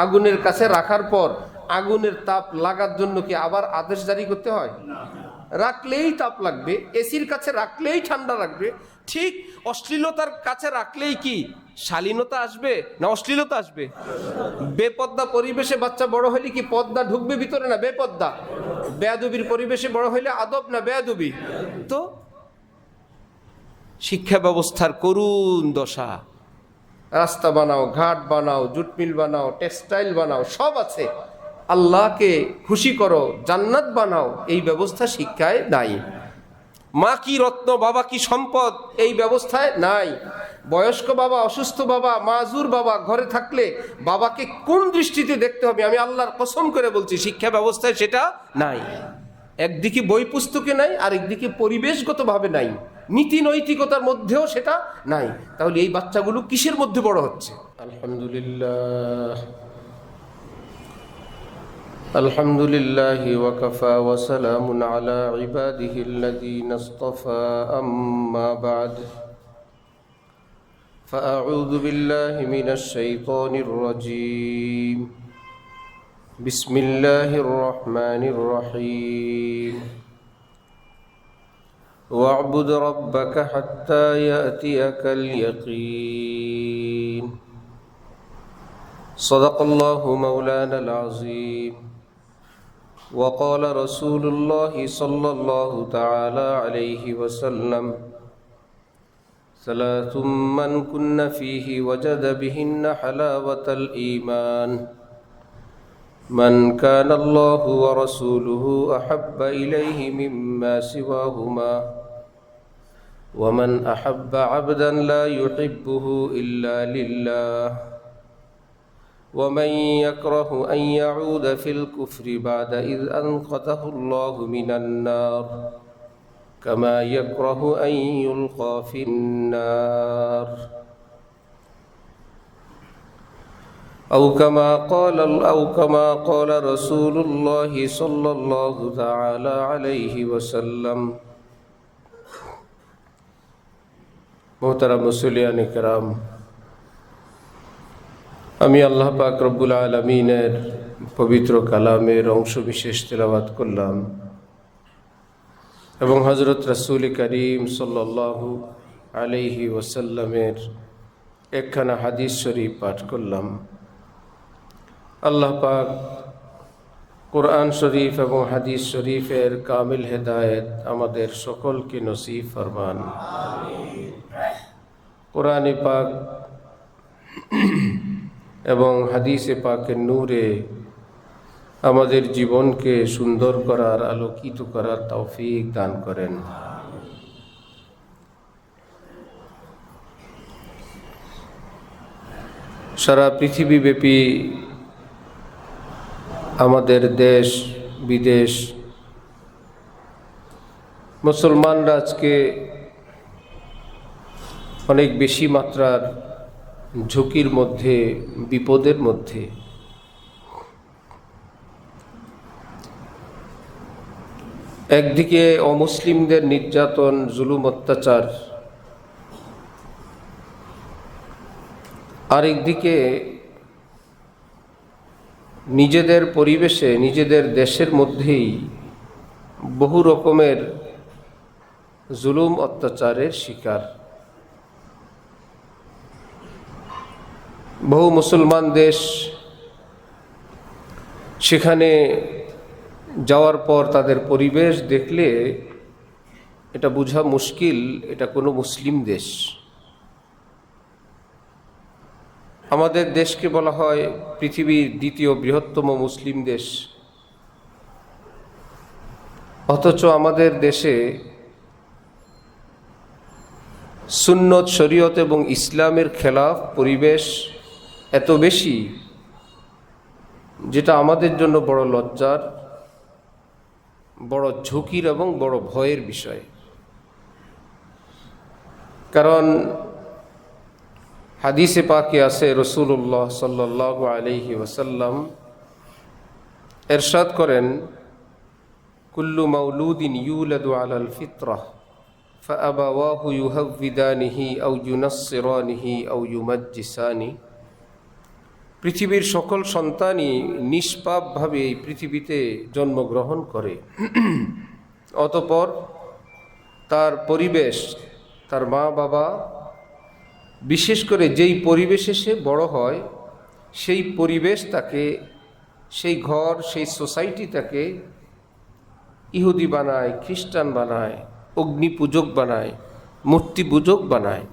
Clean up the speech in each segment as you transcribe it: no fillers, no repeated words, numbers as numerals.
আগুনের কাছে রাখার পর আগুনের তাপ লাগার জন্য কি আবার আদেশ জারি করতে হয়? রাখলেই তাপ লাগবে। এসির কাছে রাখলেই ঠান্ডা রাখবে। ঠিক অশ্লীলতার কাছে রাখলেই কি শালীনতা আসবে না অশ্লীলতা আসবে? বেপর্দা পরিবেশে বাচ্চা বড় হলে কি পর্দা ঢুকবে ভিতরে না বেপর্দা? বেয়াদবির পরিবেশে বড় হইলে আদব না বেয়াদবি? তো শিক্ষা ব্যবস্থার করুণ দশা। রাস্তা বানাও, ঘাট বানাও, জুট মিল বানাও, টেক্সটাইল বানাও, সব আছে। আল্লাহকে খুশি করো, জান্নাত বানাও, এই ব্যবস্থা শিক্ষায় নাই। মা কি রত্ন, বাবা কি সম্পদ, এই ব্যবস্থায় নাই। বয়স্ক বাবা, অসুস্থ বাবা, মাজুর বাবা ঘরে থাকলে বাবাকে কোন দৃষ্টিতে দেখতে হবে, আমি আল্লাহর কসম করে বলছি শিক্ষা ব্যবস্থায় সেটা নাই। একদিকে বই পুস্তকে নাই, আরেকদিকে পরিবেশগতভাবে নাই, নীতি নৈতিকতার মধ্যেও সেটা নাই। তাহলে এই বাচ্চাগুলো কিসের মধ্যে বড় হচ্ছে? আলহামদুলিল্লাহ, আলহামদুলিল্লাহি ওয়া কাফা ওয়া সালামুন আলা ইবাদিহিল্লাযীনা ইসতাফা, আম্মা বা'দ। فأعوذ بالله من الشيطان الرجيم. بسم الله الرحمن الرحيم. واعبد ربك حتى يأتيك اليقين. صدق الله مولانا العظيم. وقال رسول الله صلى الله تعالى عليه وسلم: ثلاث من كن فيه وجد بهن حلاوة الإيمان: من كان الله ورسوله أحب إليه مما سواهما، ومن أحب عبدا لا يحبه إلا لله، ومن يكره أن يعود في الكفر بعد إذ أنقذه الله من النار، كما يكره أن يلقى في النار، أو كما قال رسول الله صلى الله تعالى عليه وسلم. মোহতারাম মুসলিয়ান ইকরাম, আমি আল্লাহ পাক রব্বুল আলামিনের পবিত্র কালামের অংশ বিশেষ তেলাওয়াত করলাম এবং হযরত রাসূল করিম সাল্লাল্লাহু আলাইহি ওয়াসাল্লামের একখানা হাদিস শরীফ পাঠ করলাম। আল্লাহ পাক কোরআন শরীফ এবং হাদিস শরীফের কামিল হেদায়েত আমাদের সকলকে নসিব ফরমান। কোরআনে পাক এবং হাদিসে পাকের নূরে আমাদের জীবনকে সুন্দর করার, আলোকিত করার তৌফিক দান করেন। সারা পৃথিবীব্যাপী আমাদের দেশ বিদেশ মুসলমানরা আজকে অনেক বেশি মাত্রার ঝুঁকির মধ্যে, বিপদের মধ্যে। একদিকে অমুসলিমদের নির্যাতন, জুলুম, অত্যাচার, আরেকদিকে নিজেদের পরিবেশে, নিজেদের দেশের মধ্যেই বহু রকমের জুলুম অত্যাচারের শিকার। বহু মুসলমান দেশ, সেখানে যাওয়ার পর তাদের পরিবেশ দেখলে এটা বোঝা মুশকিল এটা কোনো মুসলিম দেশ। আমাদের দেশকে বলা হয় পৃথিবীর দ্বিতীয় বৃহত্তম মুসলিম দেশ, অথচ আমাদের দেশে সুন্নত, শরীয়ত এবং ইসলামের খেলাফ পরিবেশ এত বেশি, যেটা আমাদের জন্য বড় লজ্জার, বড় ঝুঁকির এবং বড় ভয়ের বিষয়। কারণ হাদিসে পাকে আছে, রাসূলুল্লাহ সাল্লাল্লাহু আলাইহি ওয়াসাল্লাম ইরশাদ করেন, কুল্লু মাউলুদিন ইউলাদু আলাল ফিতরাহ ফাআবাওয়াহু ইউহাউবিদানিহি আও ইউনাসসিরানিহি আও ইউমাজ্জিসানি। পৃথিবীর সকল সন্তানই নিষ্পাপভাবে এই পৃথিবীতে জন্মগ্রহণ করে। অতঃপর তার পরিবেশ, তার মা বাবা, বিশেষ করে যেই পরিবেশে সে বড় হয়, সেই পরিবেশ তাকে, সেই ঘর, সেই সোসাইটি তাকে ইহুদি বানায়, খ্রিস্টান বানায়, অগ্নি পূজক বানায়, মূর্তি পূজক বানায়।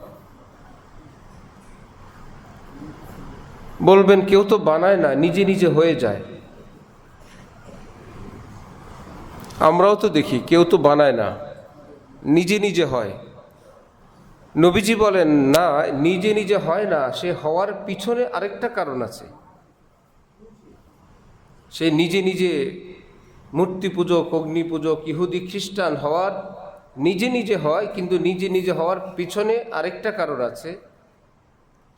বলবেন কেউ তো বানায় না, নিজে নিজে হয়ে যায়। আমরাও তো দেখি কেউ তো বানায় না, নিজে নিজে হয়। নবীজি বলেন না, নিজে নিজে হয় না, সে হওয়ার পিছনে আরেকটা কারণ আছে। সে নিজে নিজে মূর্তি পূজক, অগ্নি পূজক, ইহুদি খ্রিস্টান হওয়ার নিজে নিজে হয়, কিন্তু নিজে নিজে হওয়ার পিছনে আরেকটা কারণ আছে।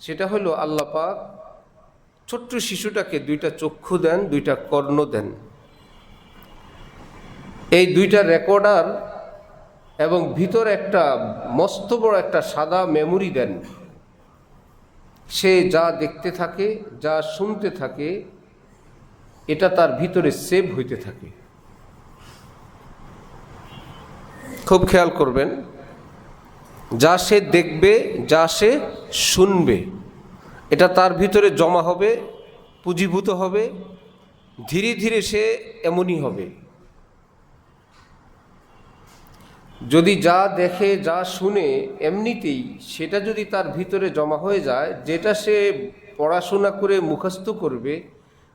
সেটা হলো আল্লাহ পাক ছোট্ট শিশুটাকে দুইটা চক্ষু দেন, দুইটা কর্ণ দেন, এই দুইটা রেকর্ডার এবং ভিতরে একটা মস্ত বড় একটা সাদা মেমোরি দেন। সে যা দেখতে থাকে, যা শুনতে থাকে, এটা তার ভিতরে সেভ হইতে থাকে। খুব খেয়াল করবেন, যা সে দেখবে, যা সে শুনবে, এটা তার ভিতরে জমা হবে, পুঁজিভূত হবে, ধীরে ধীরে সে এমনই হবে। যদি যা দেখে, যা শুনে এমনিতেই সেটা যদি তার ভিতরে জমা হয়ে যায়, যেটা সে পড়াশোনা করে মুখস্থ করবে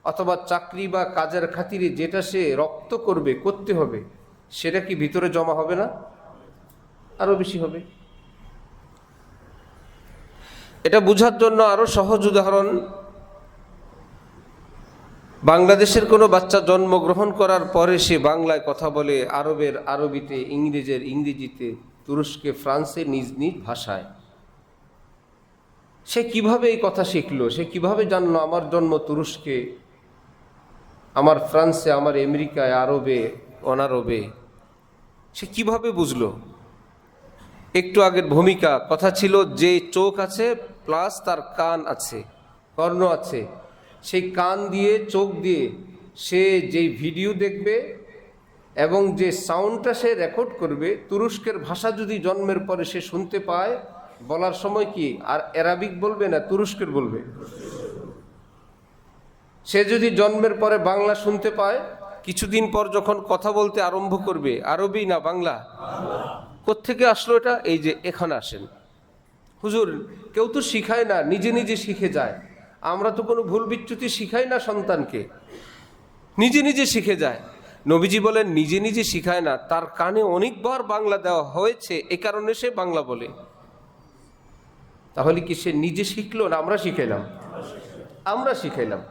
অথবা চাকরি বা কাজের খাতিরে যেটা সে রপ্ত করবে, করতে হবে, সেটা কি ভিতরে জমা হবে না? আরো বেশি হবে। এটা বোঝার জন্য আরো সহজ উদাহরণ, বাংলাদেশের কোনো বাচ্চা জন্মগ্রহণ করার পরে সে বাংলায় কথা বলে, আরবের আরবিতে, ইংরেজের ইংরেজিতে, তুরস্কে ফ্রান্সে নিজ নিজ ভাষায়। সে কিভাবে এই কথা শিখলো? সে কিভাবে জানলো আমার জন্ম তুরস্কে, আমার ফ্রান্সে, আমার আমেরিকায়, আরবে, অনারবে? সে কিভাবে বুঝলো? একটু আগের ভূমিকা কথা ছিল, যে চোখ আছে প্লাস তার কান আছে, কর্ণ আছে, সেই কান দিয়ে, চোখ দিয়ে সে যেই ভিডিও দেখবে এবং যে সাউন্ডটা সে রেকর্ড করবে, তুরস্কের ভাষা যদি জন্মের পরে সে শুনতে পায়, বলার সময় কি আর অ্যারাবিক বলবে না তুরস্কের বলবে? সে যদি জন্মের পরে বাংলা শুনতে পায়, কিছুদিন পর যখন কথা বলতে আরম্ভ করবে, আরবি না বাংলা? কোত্থেকে আসলো এটা? এই যে এখানে আসেন। হুজুর, কেউ তো শিখায় না, নিজে নিজে শিখে যায়। আমরা তো কোনো ভুল বিচ্যুতি শিখাই না সন্তানকে, নিজে নিজে শিখে যায়। নবীজি বলেন নিজে নিজে শিখায় না, তার কানে অনেকবার বাংলা দেওয়া হয়েছে, এ কারণে সে বাংলা বলে। তাহলে কি সে নিজে শিখলো না আমরা শিখাইলাম? আমরা শিখাইলাম।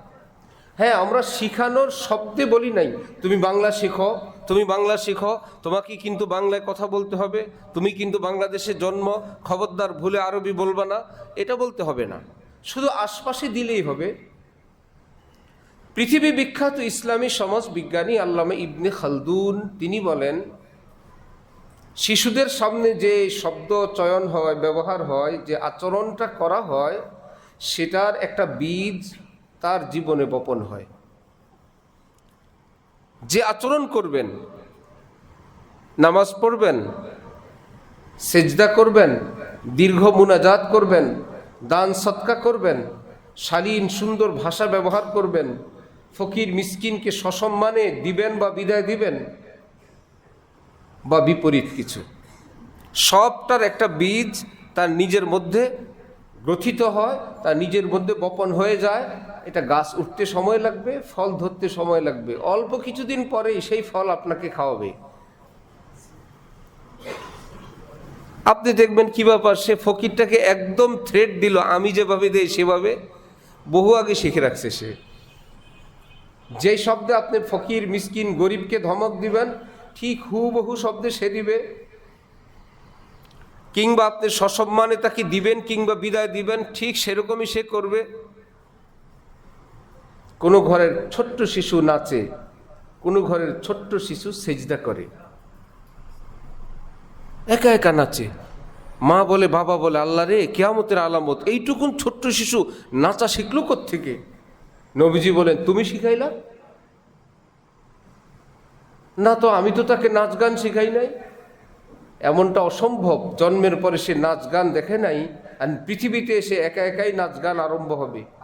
হ্যাঁ, আমরা শিখানোর শব্দে বলি নাই তুমি বাংলা শিখো, তুমি বাংলা শিখো, তোমাকে কিন্তু বাংলায় কথা বলতে হবে, তুমি কিন্তু বাংলাদেশে জন্ম, খবরদার ভুলে আরবি বলবা না, এটা বলতে হবে না, শুধু আশপাশে দিলেই হবে। পৃথিবী বিখ্যাত ইসলামী সমাজ বিজ্ঞানী আল্লামা ইবনে খালদুন তিনি বলেন, শিশুদের সামনে যে শব্দ চয়ন হয়, ব্যবহার হয়, যে আচরণটা করা হয়, সেটার একটা বীজ তার জীবনে বপন হয়। যে আচরণ করবেন, নামাজ পড়বেন, সেজদা করবেন, দীর্ঘ মুনাজাত করবেন, দান সৎকা করবেন, শালীন সুন্দর ভাষা ব্যবহার করবেন, ফকির মিসকিনকে সসম্মানে দিবেন বা বিদায় দিবেন, বা বিপরীত কিছু, সবটার একটা বীজ তার নিজের মধ্যে গ্রথিত হয়, তার নিজের মধ্যে বপন হয়ে যায়। এটা গাছ উঠতে সময় লাগবে, ফল ধরতে সময় লাগবে, অল্প কিছুদিন পরেই সেই ফল আপনাকে খাওয়াবে। আপনি দেখবেন কি ব্যাপার, সে ফকিরটাকে একদম থ্রেট দিল, আমি যেভাবে দেই সেভাবে বহু আগে শিখে রাখছে। সে যেই শব্দে আপনি ফকির মিসকিন গরিবকে ধমক দিবেন, ঠিক হুবহু শব্দে সে দিবে। কিংবা আপনি সসম্মানে তাকে দিবেন কিংবা বিদায় দিবেন, ঠিক সেরকমই সে করবে। কোনো ঘরের ছোট্ট শিশু নাচে, কোনো ঘরের ছোট্ট শিশু সেজদা করে, একা একা নাচে, মা বলে বাবা বলে আল্লাহ রে কিয়ামতের আলামত, এইটুকুন ছোট্ট শিশু নাচা শিখলো কোত্থেকে? নবীজি বলেন তুমি শিখাইলা? না তো, আমি তো তাকে নাচ গান শিখাই নাই। এমনটা অসম্ভব। জন্মের পরে সে নাচ গান দেখে নাই, আর পৃথিবীতে এসে একা একাই নাচ গান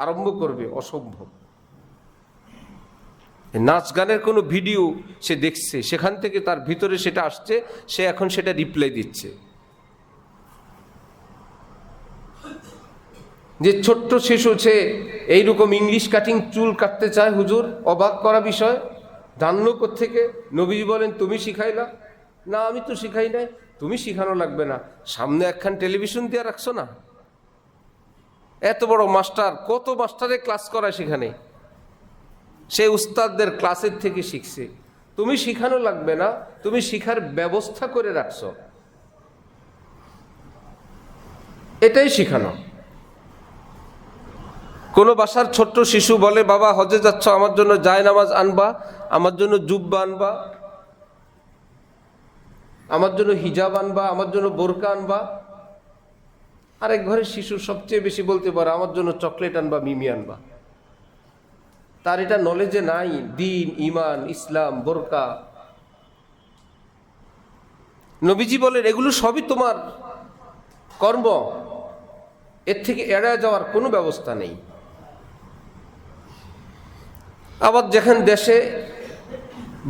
আরম্ভ করবে, অসম্ভব। নাচ গানের কোনো ভিডিও সে দেখছে, সেখান থেকে তার ভিতরে সেটা আসছে, সে এখন সেটা রিপ্লাই দিচ্ছে। যে ছোট্ট শিশু সে এইরকম ইংলিশ কাটিং চুল কাটতে চায়, হুজুর, অবাক করা বিষয়। জানলো কোত্থেকে? নবীজি বলেন তুমি শিখাইলা? না, আমি তো শিখাই নাই। তুমি শিখানো লাগবে না, সামনে একখান টেলিভিশন দিয়ে রাখছো না, এত বড় মাস্টার, কত মাস্টারে ক্লাস করায় সেখানে, সে উস্তাদদের ক্লাসের থেকে শিখছে। তুমি শিখানো লাগবে না, তুমি শিখার ব্যবস্থা করে রাখছো, এটাই শিখানো। কোনো বাসার ছোট্ট শিশু বলে, বাবা হজে যাচ্ছ, আমার জন্য জায়নামাজ আনবা, আমার জন্য জুব্বা আনবা, আমার জন্য হিজাব আনবা, আমার জন্য বোরকা আনবা। আরেক ঘরের শিশু সবচেয়ে বেশি বলতে পারে, আমার জন্য চকলেট আনবা, মিমি আনবা। তার এটা নলেজে নাই, দিন, ইমান, ইসলাম, বোরকা। নবীজি বলেন এগুলো সবই তোমার কর্ম, এর থেকে এড়ায় যাওয়ার কোনো ব্যবস্থা নেই। আবার যেখানে দেশে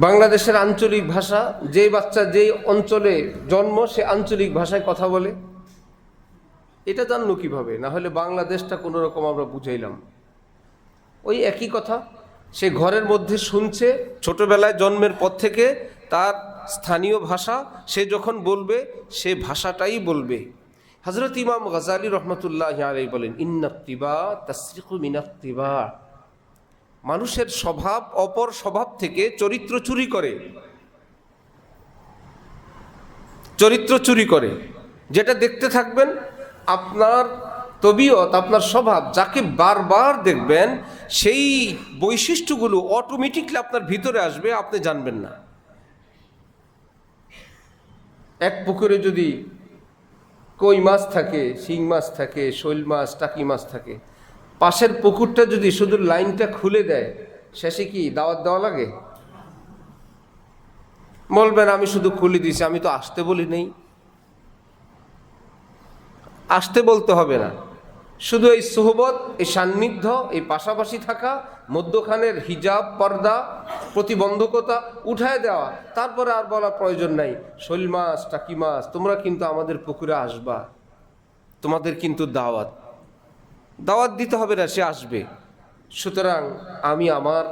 বাংলাদেশের আঞ্চলিক ভাষা, যেই বাচ্চা যেই অঞ্চলে জন্ম সে আঞ্চলিক ভাষায় কথা বলে, এটা জানলো কিভাবে? না হলে বাংলাদেশটা কোনো রকম আমরা বুঝাইলাম। ওই একই কথা সে ঘরের মধ্যে শুনছে, ছোটবেলায় জন্মের পর থেকে তার স্থানীয় ভাষা, সে যখন বলবে সে ভাষাটাই বলবে। হযরত ইমাম গাযালী রহমতুল্লাহ আলাইহি বলেন, ইন্নাত্তিবা তাসরিকু মিনাত্তিবা। মানুষের স্বভাব অপর স্বভাব থেকে চরিত্র চুরি করে, চরিত্র চুরি করে। যেটা দেখতে থাকবেন, আপনার তবিয়ত, আপনার স্বভাব, যাকে বারবার দেখবেন সেই বৈশিষ্ট্যগুলো অটোমেটিকলি আপনার ভিতরে আসবে, আপনি জানবেন না। এক পুকুরে যদি কই মাছ থাকে, শিং মাছ থাকে, শৈল মাছ, টাকি মাছ থাকে, পাশের পুকুরটা যদি শুধু লাইনটা খুলে দেয়, শেষে কি দাওয়াত দেওয়া লাগে? বলবেন আমি শুধু খুলে দিয়েছি, আমি তো আসতে বলি নেই। আসতে বলতে হবে না, শুধু এই সুহবত, এই সান্নিধ্য, এই পাশাপাশি থাকা, মধ্যখানের হিজাব, পর্দা, প্রতিবন্ধকতা উঠায় দেওয়া, তারপরে আর বলা প্রয়োজন নাই, শৈল মাছ, টাকি মাছ, তোমরা কিন্তু আমাদের পুকুরে আসবা, তোমাদের কিন্তু দাওয়াত দিতে হবে না, সে আসবে। সুতরাং আমি আমার,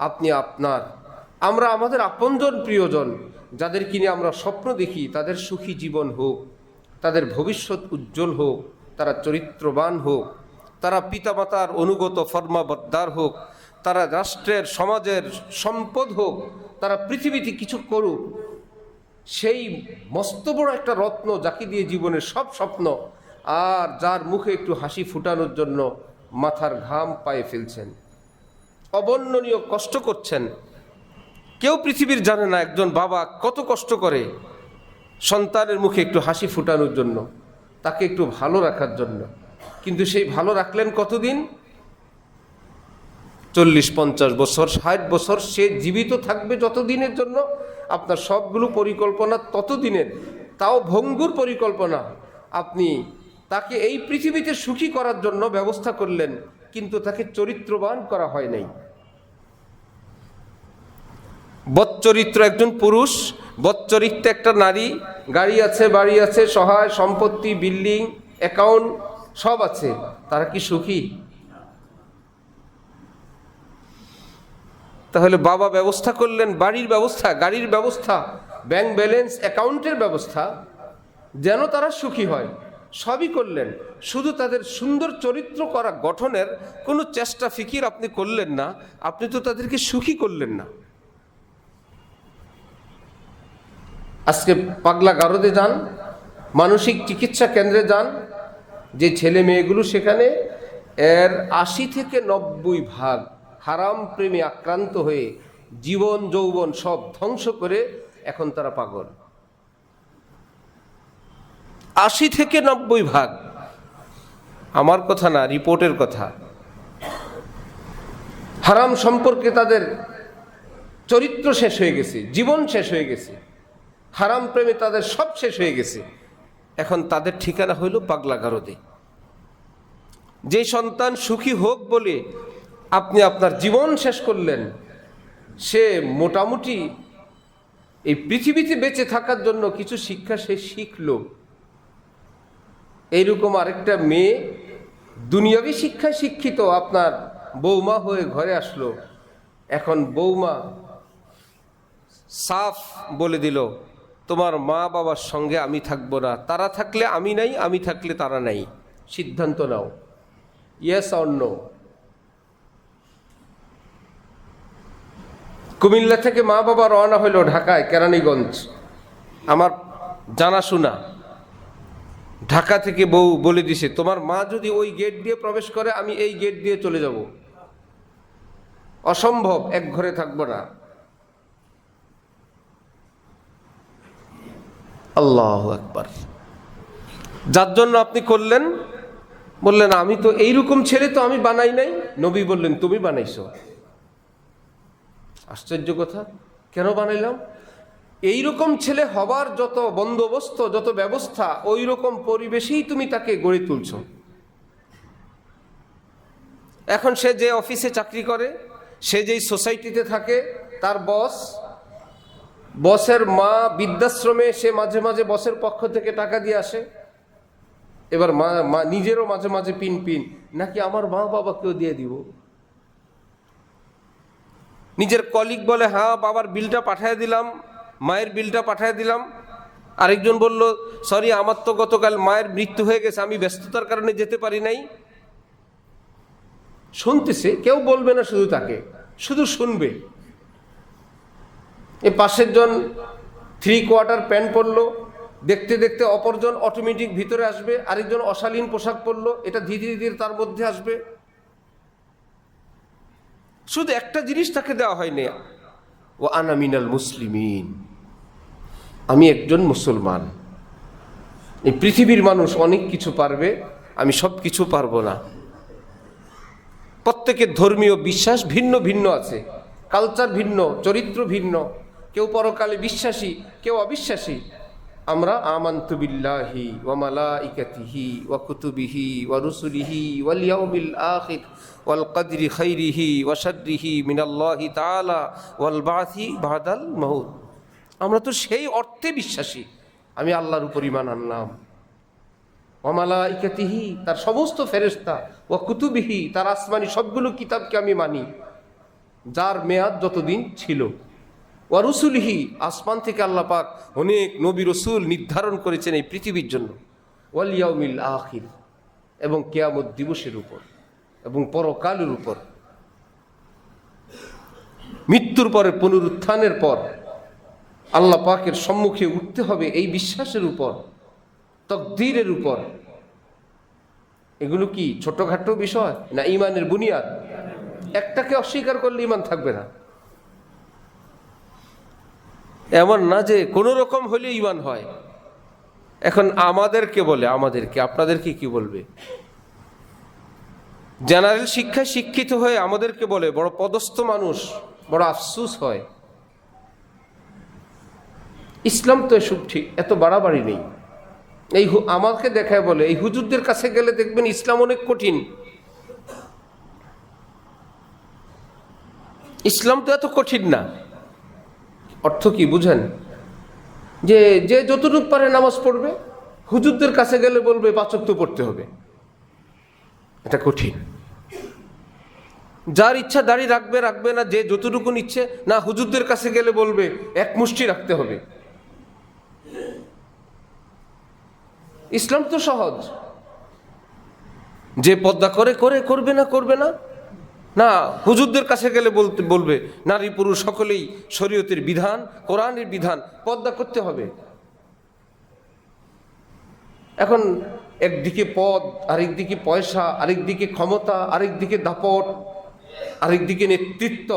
আপনি আপনার, আমরা আমাদের আপনজন, প্রিয়জন, যাদের কিনে আমরা স্বপ্ন দেখি তাদের সুখী জীবন হোক, তাদের ভবিষ্যৎ উজ্জ্বল হোক, তারা চরিত্রবান হোক, তারা পিতামাতার অনুগত ফরমাবরদার হোক, তারা রাষ্ট্রের, সমাজের সম্পদ হোক, তারা পৃথিবীতে কিছু করুক। সেই মস্ত বড় একটা রত্ন, যাকে দিয়ে জীবনের সব স্বপ্ন, আর যার মুখে একটু হাসি ফুটানোর জন্য মাথার ঘাম পায়ে ফেলছেন, অবর্ণনীয় কষ্ট করছেন। কেউ পৃথিবীর জানে না একজন বাবা কত কষ্ট করে সন্তানের মুখে একটু হাসি ফুটানোর জন্য, তাকে একটু ভালো রাখার জন্য। কিন্তু সেই ভালো রাখলেন কতদিন? 40-50 বছর, 60 বছর সে জীবিত থাকবে যতদিনের জন্য, আপনার সবগুলো পরিকল্পনা ততদিনের, তাও ভঙ্গুর পরিকল্পনা। আপনি তাকে এই পৃথিবীতে সুখী করার জন্য ব্যবস্থা করলেন, কিন্তু তাকে চরিত্রবান করা হয় নাই। বদচরিত্র একজন পুরুষ, বদচরিত্র একটা নারী, গাড়ি আছে, বাড়ি আছে, সহায় সম্পত্তি, বিল্ডিং, অ্যাকাউন্ট সব আছে, তারা কি সুখী? তাহলে বাবা ব্যবস্থা করলেন, বাড়ির ব্যবস্থা, গাড়ির ব্যবস্থা, ব্যাংক ব্যালেন্স, অ্যাকাউন্টের ব্যবস্থা, যেন তারা সুখী হয়, সবই করলেন। শুধু তাদের সুন্দর চরিত্র করা, গঠনের কোনো চেষ্টা ফিকির আপনি করলেন না, আপনি তো তাদেরকে সুখী করলেন না। আজকে পাগলা গারদে যান, মানসিক চিকিৎসা কেন্দ্রে যান, যে ছেলে মেয়েগুলো সেখানে, এর 80 থেকে 90% হারাম প্রেমে আক্রান্ত হয়ে জীবন যৌবন সব ধ্বংস করে এখন তারা পাগল। 80 থেকে 90%, আমার কথা না, রিপোর্টের কথা। হারাম সম্পর্কে তাদের চরিত্র শেষ হয়ে গেছে, জীবন শেষ হয়ে গেছে, হারাম প্রেমে তাদের সব শেষ হয়ে গেছে। এখন তাদের ঠিকানা হইল পাগলাগারদে। যে সন্তান সুখী হোক বলে আপনি আপনার জীবন শেষ করলেন, সে মোটামুটি এই পৃথিবীতে বেঁচে থাকার জন্য কিছু শিক্ষা সে শিখল। এইরকম আরেকটা মেয়ে দুনিয়াবী শিক্ষায় শিক্ষিত, আপনার বৌমা হয়ে ঘরে আসলো। এখন বৌমা সাফ বলে দিল, তোমার মা বাবার সঙ্গে আমি থাকবো না, তারা থাকলে আমি নাই, আমি থাকলে তারা নাই, সিদ্ধান্ত নাও, ইয়েস অর নো। কুমিল্লা থেকে মা বাবা রওনা হইল ঢাকায়, কেরানীগঞ্জ। আমার জানাশোনা, ঢাকা থেকে বউ বলে দিছে, তোমার মা যদি ওই গেট দিয়ে প্রবেশ করে আমি এই গেট দিয়ে চলে যাব, অসম্ভব, এক ঘরে থাকবো না। আল্লাহু আকবার। যার জন্য আপনি করলেন, বললেন আমি তো এইরকম ছেলে তো আমি বানাই নাই। নবী বললেন তুমি বানাইছো। আশ্চর্য কথা, কেন বানাইলাম? এইরকম ছেলে হবার যত বন্দোবস্ত, যত ব্যবস্থা, ওই রকম পরিবেশেই তুমি তাকে গড়ে তুলছ। এখন সে যে অফিসে চাকরি করে, সে যেই সোসাইটিতে থাকে, তার বসের মা বৃদ্ধাশ্রমে, সে মাঝে মাঝে বসের পক্ষ থেকে টাকা দিয়ে আসে। এবার মা নিজেরও মাঝে মাঝে পিন নাকি আমার মা বাবাকেও দিয়ে দিব। নিজের কলিগ বলে হ্যাঁ বাবার বিলটা পাঠিয়ে দিলাম, মায়ের বিলটা পাঠিয়ে দিলাম। আরেকজন বলল সরি আমার তো গতকাল মায়ের মৃত্যু হয়ে গেছে, আমি ব্যস্ততার কারণে যেতে পারি নাই। শুনতেছে, কেউ বলবে না, শুধু তাকে শুধু শুনবে। এই পাশের জন 3/4 প্যান্ট পরলো, দেখতে দেখতে অপরজন অটোমেটিক ভিতরে আসবে। আরেকজন অশালীন পোশাক পরলো, এটা ধীরে ধীরে তার মধ্যে আসবে। শুধু একটা জিনিস তাকে দেওয়া হয়নি, ও আনা মিনাল মুসলিমিন, আমি একজন মুসলমান। এই পৃথিবীর মানুষ অনেক কিছু পারবে, আমি সব কিছু পারবো না। প্রত্যেকের ধর্মীয় বিশ্বাস ভিন্ন ভিন্ন আছে, কালচার ভিন্ন, চরিত্র ভিন্ন, কেউ পরকালে বিশ্বাসী, কেউ অবিশ্বাসী। আমরা আমানতু বিল্লাহি ওয়া মালাইকাতিহি ওয়া কুতুবিহি ওয়া রুসুলিহি ওয়াল ইয়াউমিল আখির ওয়াল কদরি খাইরিহি ওয়া শাররিহি মিনাল্লাহি তাআলা ওয়াল বাসি বাদাল মাউত। আমরা তো সেই অর্থে বিশ্বাসী, আমি আল্লাহর উপর ঈমান আনলাম। ওয়া মালাইকাতিহি, তার সমস্ত ফেরেশতা, ওয়া কুতুবিহি, তার আসমানি সবগুলো কিতাবকে আমি মানি, যার মেয়াদ যতদিন ছিল। ওয়া রুসুলিহি, আসমান থেকে আল্লাহ পাক অনেক নবী রসুল নির্ধারণ করেছেন এই পৃথিবীর জন্য। ওয়াল ইয়াউমিল আখির, এবং কিয়ামত দিবসের উপর এবং পরকালের উপর, মৃত্যুর পরে পুনরুত্থানের পর আল্লাহ পাকের সম্মুখে উঠতে হবে, এই বিশ্বাসের উপর, তাকদীরের উপর। এগুলো কি ছোটখাটো বিষয় না? ঈমানের বুনিয়াদ। একটাকে অস্বীকার করলে ঈমান থাকবে না। এমন না যে কোনো রকম হলে ঈমান হয়। এখন আমাদেরকে বলে, আপনাদেরকে কি বলবে? জেনারেল শিক্ষায় শিক্ষিত হয়ে আমাদেরকে বলে, বড় পদস্থ মানুষ, বড় আফসোস হয়। ইসলাম তো এসব ঠিক, এত বাড়াবাড়ি নেই। এই আমাকে দেখায় বলে, এই হুজুরদের কাছে গেলে দেখবেন ইসলাম অনেক কঠিন। ইসলাম তো এত কঠিন না। অর্থ কি বুঝেন? যে যে যতটুকু পারে নামাজ পড়বে, হুজুরদের কাছে গেলে বলবে 5 ওয়াক্ত পড়তে হবে, এটা কঠিন। যার ইচ্ছা দাড়ি রাখবে না, যে যতটুকু ইচ্ছে না, হুজুরদের কাছে গেলে বলবে 1 মুষ্টি রাখতে হবে। ইসলাম তো সহজ। যে পর্দা করবে না না, হুজুরদের কাছে গেলে বলবে নারী পুরুষ সকলেই শরীয়তের বিধান, কোরআনের বিধান, পর্দা করতে হবে। এখন একদিকে পদ, আরেকদিকে পয়সা, আরেকদিকে ক্ষমতা, আরেকদিকে দাপট, আরেকদিকে নেতৃত্ব।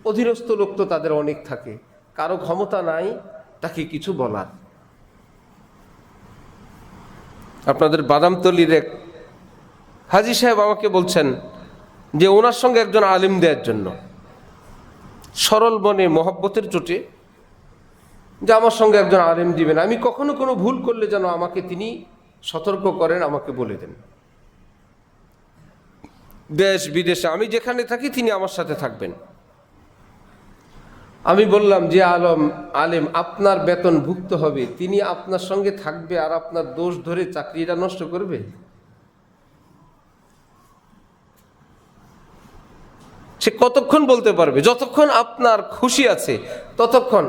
অধীনস্থ লোক তো তাদের অনেক থাকে, কারো ক্ষমতা নাই তাকে কিছু বলার। আপনাদের বাদামতলির এক হাজী সাহেব আমাকে বলছেন, যে ওনার সঙ্গে একজন আলেম দেওয়ার জন্য, সরল মনে মহব্বতের চোটে, যে আমার সঙ্গে একজন আলেম দিবেন, আমি কখনো কোনো ভুল করলে যেন আমাকে তিনি সতর্ক করেন, আমাকে বলে দেন। দেশ বিদেশে আমি যেখানে থাকি তিনি আমার সাথে থাকবেন। আমি বললাম যে আলেম আপনার বেতন ভুক্ত হবে, তিনি আপনার সঙ্গে থাকবে আর আপনার দোষ ধরে চাকরিটা নষ্ট করবে? সে কতক্ষণ বলতে পারবে? যতক্ষণ আপনার খুশি আছে ততক্ষণ।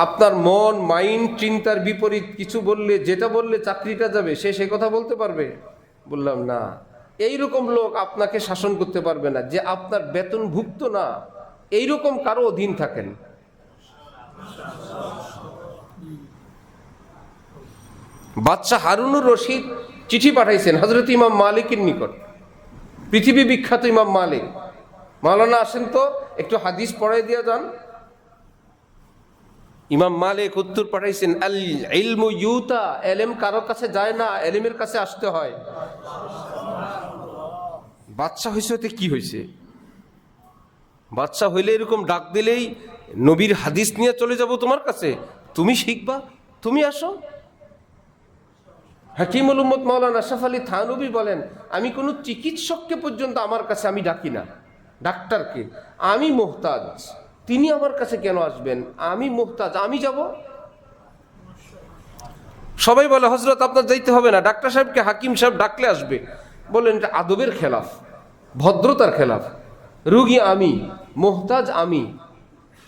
আপনার মন মাইন্ড চিন্তার বিপরীত কিছু বললে, যেটা বললে চাকরিটা যাবে, সে কথা বলতে পারবে? বললাম না, এইরকম লোক আপনাকে শাসন করতে পারবে না যে আপনার বেতনভুক্ত না, এইরকম কারো অধীন থাকেন। বাদশাহ হারুনুর রশিদ চিঠি পাঠাইছেন হযরত ইমাম মালিকের নিকট, পৃথিবী বিখ্যাত ইমাম মালিক। মাওলানা আসেন তো একটু হাদিস পড়াই দিয়ে যান। ইমাম মালিক উত্তর পাঠাইছেন, আল ইলমু ইউতা, এলেম কারো কাছে যায় না, এলেমের কাছে আসতে হয়। বাদশা হয়েছে হতে কি হয়েছে? বাদশা হইলে এরকম ডাক দিলেই নবীর হাদিস নিয়ে চলে যাব তোমার কাছে, তুমি শিখবা, তুমি আসো। হাকিমুল উম্মত মাওলানা আশরাফ আলী থানভী বলেন, আমি কোনো চিকিৎসককে পর্যন্ত আমার কাছে আমি ডাকি না, ডাক্তারকে। আমি মোহতাজ, তিনি আমার কাছে কেন আসবেন? আমি মোহতাজ, আমি যাব। সবাই বলে হযরত আপনার যাইতে হবে না, ডাক্তার সাহেবকে হাকিম সাহেব ডাকলে আসবে। বলেন এটা আদবের খেলাফ, ভদ্রতার খেলাফ। রুগী আমি, মোহতাজ আমি,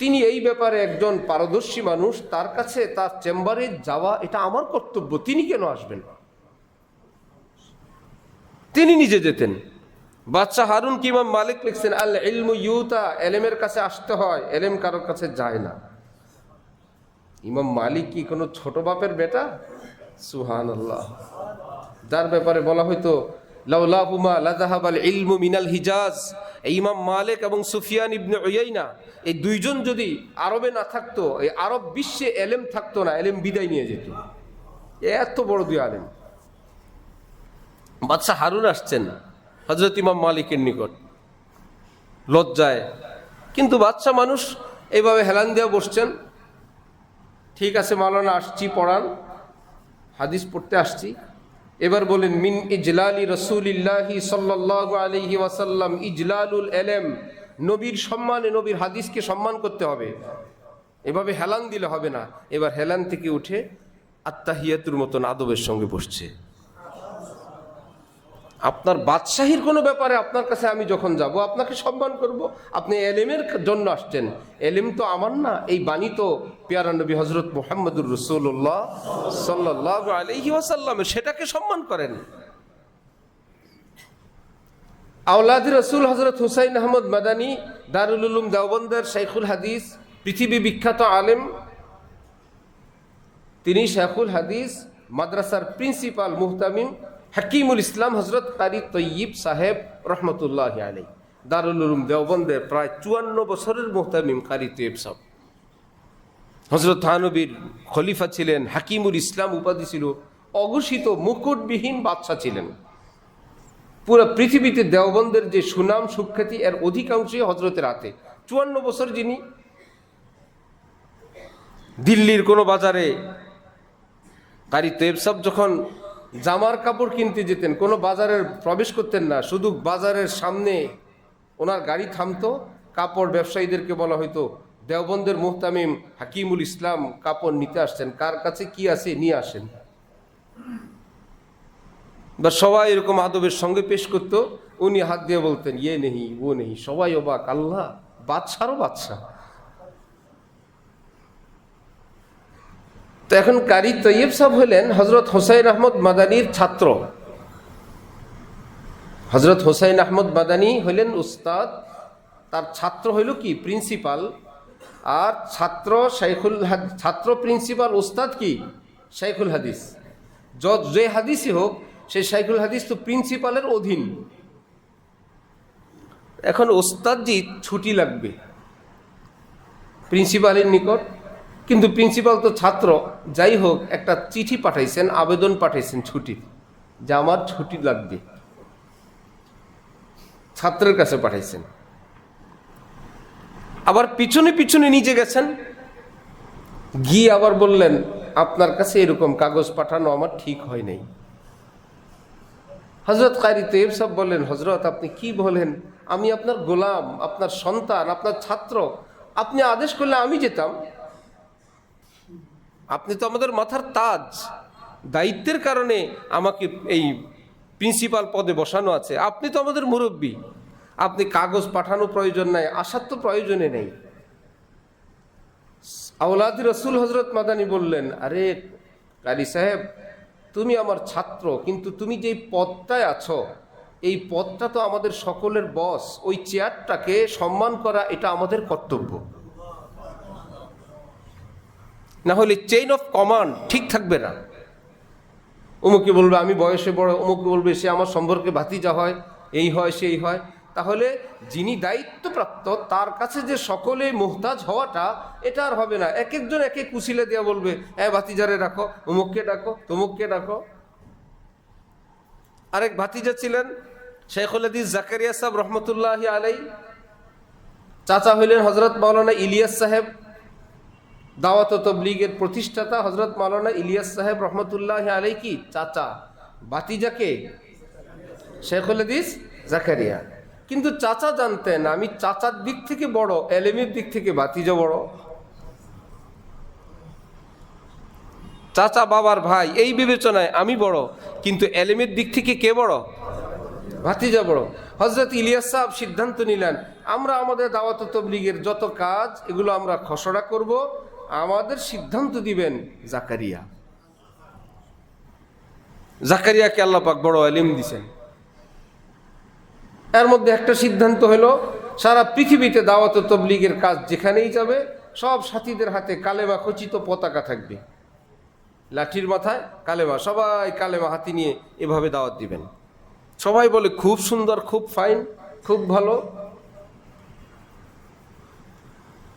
তিনি এই ব্যাপারে একজন পারদর্শী মানুষ, তার কাছে তার চেম্বারে যাওয়া এটা আমার কর্তব্য, তিনি কেন আসবেন? তিনি নিজে যেতেন। বাদশাহ হারুন কি ইমাম মালিক লিখছেন, আল ইলমু ইউতা, এলেমের কাছে আসতে হয়, এলেম কারোর কাছে যায় না। ইমাম মালিক কি কোনো ছোট বাপের বেটা? সুবহানাল্লাহ। যার ব্যাপারে বলা হয়তো লাউলাহুমা লাযাহাবাল ইলমু মিনাল হিজাজ, ইমাম মালিক এবং সুফিয়ান ইবনে উয়াইনা, এই দুইজন যদি আরবে না থাকতো, এই আরব বিশ্বে এলেম থাকতো না, এলেম বিদায় নিয়ে যেত। এত বড় দুই আলেম। বাদশাহ হারুন আসছেন হযরত ইমাম মালিকের নিকট লজ্জায়, কিন্তু বাদশাহ মানুষ এইভাবে হেলান দিয়ে বসছেন। ঠিক আছে মাওলানা, আসছি, পড়ান, হাদিস পড়তে আসছি। এবার বলেন, মিন ইজলালি রাসূলিল্লাহি সাল্লাল্লাহু আলাইহি ওয়াসাল্লাম ইজলালুল ইলম, নবীর সম্মানে, নবীর হাদিসকে সম্মান করতে হবে, এভাবে হেলান দিলে হবে না। এবার হেলান থেকে উঠে আত্তাহিয়াতুর মতন আদবের সঙ্গে বসছে। আপনার বাদশাহীর কোনো ব্যাপারে আপনার কাছে আমি যখন যাব, আপনাকে সম্মান করব। আপনি এলেমের জন্য আসছেন, এলেম তো আমার না, এই বাণী তো পেয়ারা নবী হযরত মুহাম্মদুর রাসূলুল্লাহ সাল্লাল্লাহু আলাইহি ওয়াসাল্লাম, সেটাকে সম্মান করেন। আওলাদি রাসূল হযরত হুসাইন আহমদ মাদানী, দারুল উলুম দেওবন্দের শাইখুল হাদিস, পৃথিবী বিখ্যাত আলেম, তিনি শাইখুল হাদিস মাদ্রাসার প্রিন্সিপাল মুহতামিম হাকিমুল ইসলাম হযরত কারি তৈয়ব সাহেব রহমতুল্লাহি আলাইহি, দারুল উলুম দেওবন্দের প্রায় 54 বছরের মুহতামিম কারি তৈয়ব সাহেব। হযরত থানবীর খলিফা ছিলেন, হাকিমুল ইসলাম উপাধি ছিল, অঘোষিত মুকুটবিহীন বাদশা ছিলেন। পুরো পৃথিবীতে দেওবন্দের যে সুনাম সুখ্যাতি, এর অধিকাংশই হযরতের হাতে। 54 বছর যিনি। দিল্লির কোনো বাজারে কারি তৈয়ব সাহেব যখন জামার কাপড় কিনতে যেতেন, কোনো বাজারের প্রবেশ করতেন না, শুধু বাজারের সামনে ওনার গাড়ি থামতো। কাপড় ব্যবসায়ীদেরকে বলা হয়তো, দেওবন্দের মুহতামিম হাকিমুল ইসলাম কাপড় নিতে আসছেন, কার কাছে কি আছে নিয়ে আসেন। বা সবাই এরকম আদবের সঙ্গে পেশ করত। উনি হাত দিয়ে বলতেন, ইয়ে নেই ও নেই। সবাই অবাক, আল্লাহ, বাদশারও বাদশাহ। তো এখন কারি তৈয়ব সাহেব হলেন হযরত হুসাইন আহমদ মাদানীর ছাত্র। হযরত হুসাইন আহমদ মাদানী হইলেন উস্তাদ, তার ছাত্র হইল কি প্রিন্সিপাল, আর ছাত্র প্রিন্সিপাল, উস্তাদ কি শাইখুল হাদিস। যে হাদিসই হোক, সেই শাইখুল হাদিস তো প্রিন্সিপালের অধীন। এখন ওস্তাদজি ছুটি লাগবে প্রিন্সিপালের নিকট, কিন্তু প্রিন্সিপাল তো ছাত্র, যাই হোক একটা চিঠি পাঠাইছেন, আবেদন পাঠাইছেন ছুটি, যে আমার ছুটি লাগবে। ছাত্রের কাছে পাঠাইছেন। আবার পিছনে পিছনে নিজে গেছেন, গিয়ে আবার বললেন আপনার কাছে এরকম কাগজ পাঠানো আমার ঠিক হয় নাই। হযরত কারি তৈয়ব সাহেব বললেন, হযরত আপনি কি বলেন, আমি আপনার গোলাম, আপনার সন্তান, আপনার ছাত্র, আপনি আদেশ করলে আমি যেতাম। আপনি তো আমাদের মাথার তাজ, দায়িত্বের কারণে আমাকে এই প্রিন্সিপাল পদে বসানো আছে, আপনি তো আমাদের মুরব্বী, আপনি কাগজ পাঠানো প্রয়োজন নাই, আসার তো প্রয়োজনে নেই। আওলাদ রসুল হযরত মাদানী বললেন, আরে কারি সাহেব, তুমি আমার ছাত্র, কিন্তু তুমি যেই পদটায় আছো এই পদটা তো আমাদের সকলের বস, ওই চেয়ারটাকে সম্মান করা এটা আমাদের কর্তব্য, না হলে চেইন অফ কমান্ড ঠিক থাকবে না। অমুকে বলবে আমি বয়সে বড়, অমুকে বলবে সে আমার সম্পর্কে ভাতিজা হয়, এই হয় সেই হয়। তাহলে যিনি দায়িত্বপ্রাপ্ত তার কাছে যে সকলে মুহতাজ হওয়াটা এটা আর হবে না। এক একজন এক এক কুশিলে দিয়া বলবে, হ্যাঁ ভাতিজারে রাখো, অমুককে ডাকো, তমুককে ডাকো। আরেক ভাতিজা ছিলেন শেখুল হাদিস জাকারিয়া সাহেব রহমতুল্লাহি আলাইহি, চাচা হইলেন হযরত মাওলানা ইলিয়াস সাহেব, দাওয়াত ও তাবলীগের প্রতিষ্ঠাতা হযরত মাওলানা ইলিয়াস সাহেব রহমতুল্লাহি আলাইহি কি চাচা, ভাতিজাকে শেখুল হাদিস জাকারিয়া। কিন্তু চাচা জানতেন আমি চাচার দিক থেকে বড়, এলেমের দিক থেকে ভাতিজা বড়। চাচা বাবার ভাই এই বিবেচনায় আমি বড়, কিন্তু এলেমের দিক থেকে কে বড়? ভাতিজা বড়। হযরত ইলিয়াস সাহেব সিদ্ধান্ত নিলেন, আমরা আমাদের দাওয়াত ও তাবলীগের যত কাজ এগুলো আমরা খসড়া করব, আমাদের সিদ্ধান্ত দিবেন জাকারিয়া। জাকারিয়াকে আল্লাহ পাক বড় এলিম দিয়েছেন। এর মধ্যে একটা সিদ্ধান্ত হলো, সারা পৃথিবীতে দাওয়াত ও তাবলীগের কাজ যেখানেই যাবে সব সাথীদের হাতে কালেমা খচিত পতাকা থাকবে, লাঠির মাথায় কালেমা, সবাই কালেমা হাতি নিয়ে এভাবে দাওয়াত দিবেন। সবাই বলে খুব সুন্দর, খুব ফাইন, খুব ভালো।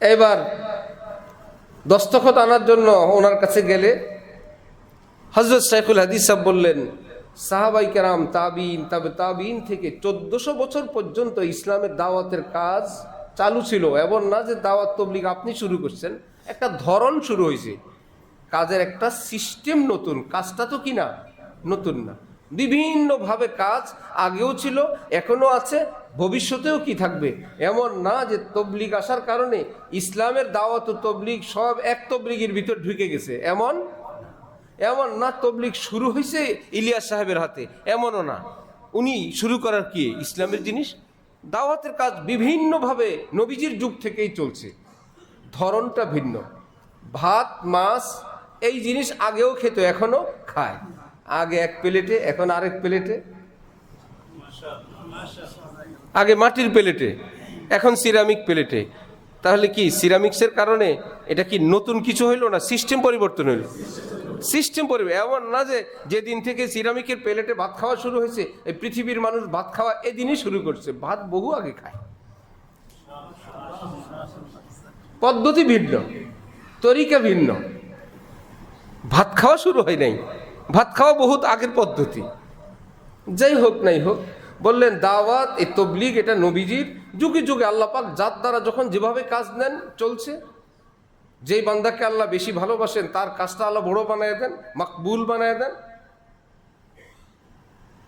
এবার দস্তখত আনার জন্য ওনার কাছে গেলে হযরত শেখুল হাদিস সাহেব বললেন, সাহাবাই কেরাম, তাবিন, তাবে তাবিন থেকে 1400 বছর পর্যন্ত ইসলামের দাওয়াতের কাজ চালু ছিল। এমন না যে দাওয়াত তাবলীগ আপনি শুরু করছেন, একটা ধরন শুরু হয়েছে, কাজের একটা সিস্টেম নতুন, কাজটা তো কিনা নতুন না। বিভিন্নভাবে কাজ আগেও ছিল, এখনো আছে, ভবিষ্যতেও কি থাকবে। এমন না যে তাবলীগ আসার কারণে ইসলামের দাওয়াত ও তাবলীগ সব এক তাবলীগের ভিতর ঢুকে গেছে, এমন না। তাবলীগ শুরু হয়েছে ইলিয়াস সাহেবের হাতে, এমনও না। উনি শুরু করার কি ইসলামের জিনিস, দাওয়াতের কাজ বিভিন্নভাবে নবীজির যুগ থেকেই চলছে, ধরনটা ভিন্ন। ভাত মাছ এই জিনিস আগেও খেত, এখনো খায়, আগে এক প্লেটে, এখন আরেক প্লেটে। আগে মাটির প্লেটে, এখন সিরামিক প্লেটে। তাহলে কি সিরামিক্সের কারণে এটা কি নতুন কিছু হইল না সিস্টেম পরিবর্তন হইল? সিস্টেম পরিবর্তন। এমন না যে যেদিন থেকে সিরামিকের প্লেটে ভাত খাওয়া শুরু হয়েছে এই পৃথিবীর মানুষ ভাত খাওয়া এদিনই শুরু করছে, ভাত বহু আগে খায়। পদ্ধতি ভিন্ন, তরিকা ভিন্ন, ভাত খাওয়া শুরু হয় নাই, ভাত খাওয়া বহুত আগের পদ্ধতি। যাই হোক নাই হোক, বললেন দাওয়াত এই তাবলীগ এটা নবীজির যুগে যুগে আল্লাহ পাক যার দ্বারা যখন যেভাবে কাজ নেন চলছে। যেই বান্দাকে আল্লাহ বেশি ভালোবাসেন তার কাজটা আল্লাহ বড় বানায় দেন, মাকবুল বানায় দেন।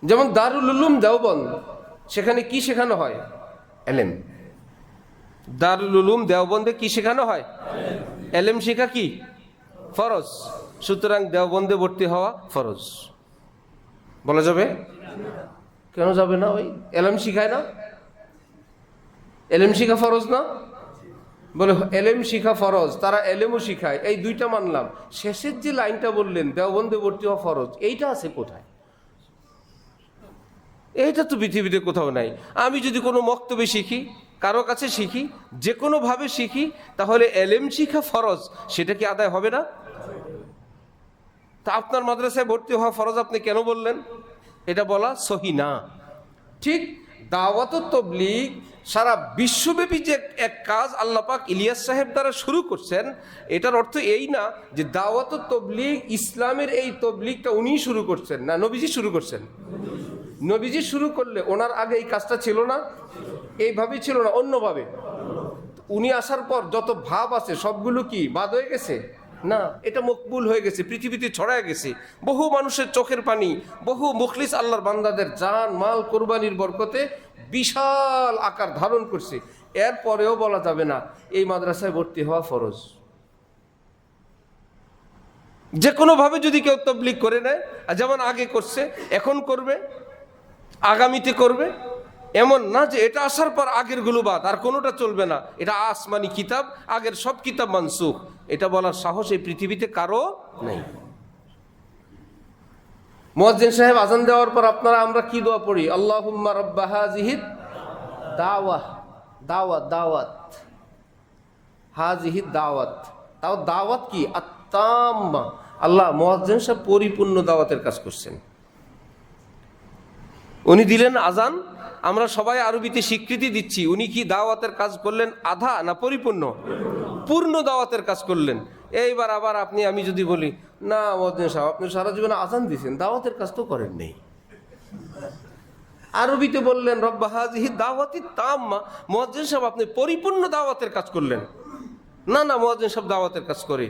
যেমন দারুল উলুম দেওবন্দ, সেখানে কি শেখানো হয়? এলেম। দারুল উলুম দেওবন্দে কি শেখানো হয়? এলেম শেখা কি ফরজ, সুতরাং দেওবন্দে ভর্তি হওয়া ফরজ। বলা যাবে? কেন যাবে না? ওই এলেম শিখায় না? এলেম শিখা ফরজ না? বলে এলেম শিখা ফরজ, তারা এলেমও শিখায়, এই দুইটা মানলাম। শেষের যে লাইনটা বললেন দেওবন্দে ভর্তি হওয়া ফরজ, এইটা আছে কোথায়? এইটা তো পৃথিবীতে কোথাও নাই। আমি যদি কোনো মক্তবে শিখি, কারো কাছে শিখি, যে কোনোভাবে শিখি, তাহলে এলেম শিখা ফরজ, সেটা কি আদায় হবে না? তা আপনার মাদ্রাসায় ভর্তি হওয়া ফরজ আপনি কেন বললেন? এটা বলা সহি না। ঠিক দাওয়াত ও তাবলীগ সারা বিশ্বব্যাপী যে এক কাজ আল্লাহ পাক ইলিয়াস সাহেব দ্বারা শুরু করছেন, এটার অর্থ এই না যে দাওয়াত ও তাবলীগ ইসলামের এই তাবলীগটা উনি শুরু করছেন, না নবীজি শুরু করছেন। নবীজি শুরু করলে ওনার আগে এই কাজটা ছিল না, এইভাবেই ছিল না, অন্যভাবে। উনি আসার পর যত ভাব আছে সবগুলো কি বাদ হয়ে গেছে? না, এটা মকবুল হয়ে গেছে, পৃথিবীতে ছড়ায় গেছে। বহু মানুষের চোখের পানি, বহু মুখলিস আল্লাহর বান্দাদের জান মাল কোরবানির বরকতে বিশাল আকার ধারণ করছে। এরপরেও বলা যাবে না এই মাদ্রাসায় ভর্তি হওয়া ফরজ। যে কোনোভাবে যদি কেউ তাবলীগ করে নেয়, যেমন আগে করছে এখন করবে, আগামীতে করবে, এমন না যে এটা আসার পর আগের গুলো বাদ, আর কোনোটা চলবে না, এটা আসমানি কিতাব, আগের সব কিতাব মানসুখ, এটা বলার সাহস এই পৃথিবীতে কারো নেই। মুয়াজ্জিন সাহেব আজান দেওয়ার পর আপনারা আমরা কি দোয়া পড়ি? আল্লাহুম্মা রাব্বা হাযিহিদ দাওয়াত, দাওয়াত, দাওয়াত, হাযিহিদ দাওয়াত। তাও দাওয়াত কি? আত্তাম্মা। আল্লাহ, মুয়াজ্জিন সাহেব পরিপূর্ণ দাওয়াতের কাজ করছেন। উনি দিলেন আজান, আমরা সবাই আরবিতে স্বীকৃতি দিচ্ছি, উনি কি দাওয়াতের কাজ করলেন আধা না পরিপূর্ণ? পূর্ণ দাওয়াতের কাজ করলেন। এইবার আবার আপনি আমি যদি বলি, না মুয়াজ্জিন সাহেব আপনি সারা জীবনে আজান দিয়েছেন, দাওয়াতের কাজ তো করেন নেই। আরবিতে বললেন রব্বা হাযিহি দাওয়াতি তাম্মা, মুয়াজ্জিন সাহেব আপনি পরিপূর্ণ দাওয়াতের কাজ করলেন। না না, মুয়াজ্জিন সাহেব দাওয়াতের কাজ করে।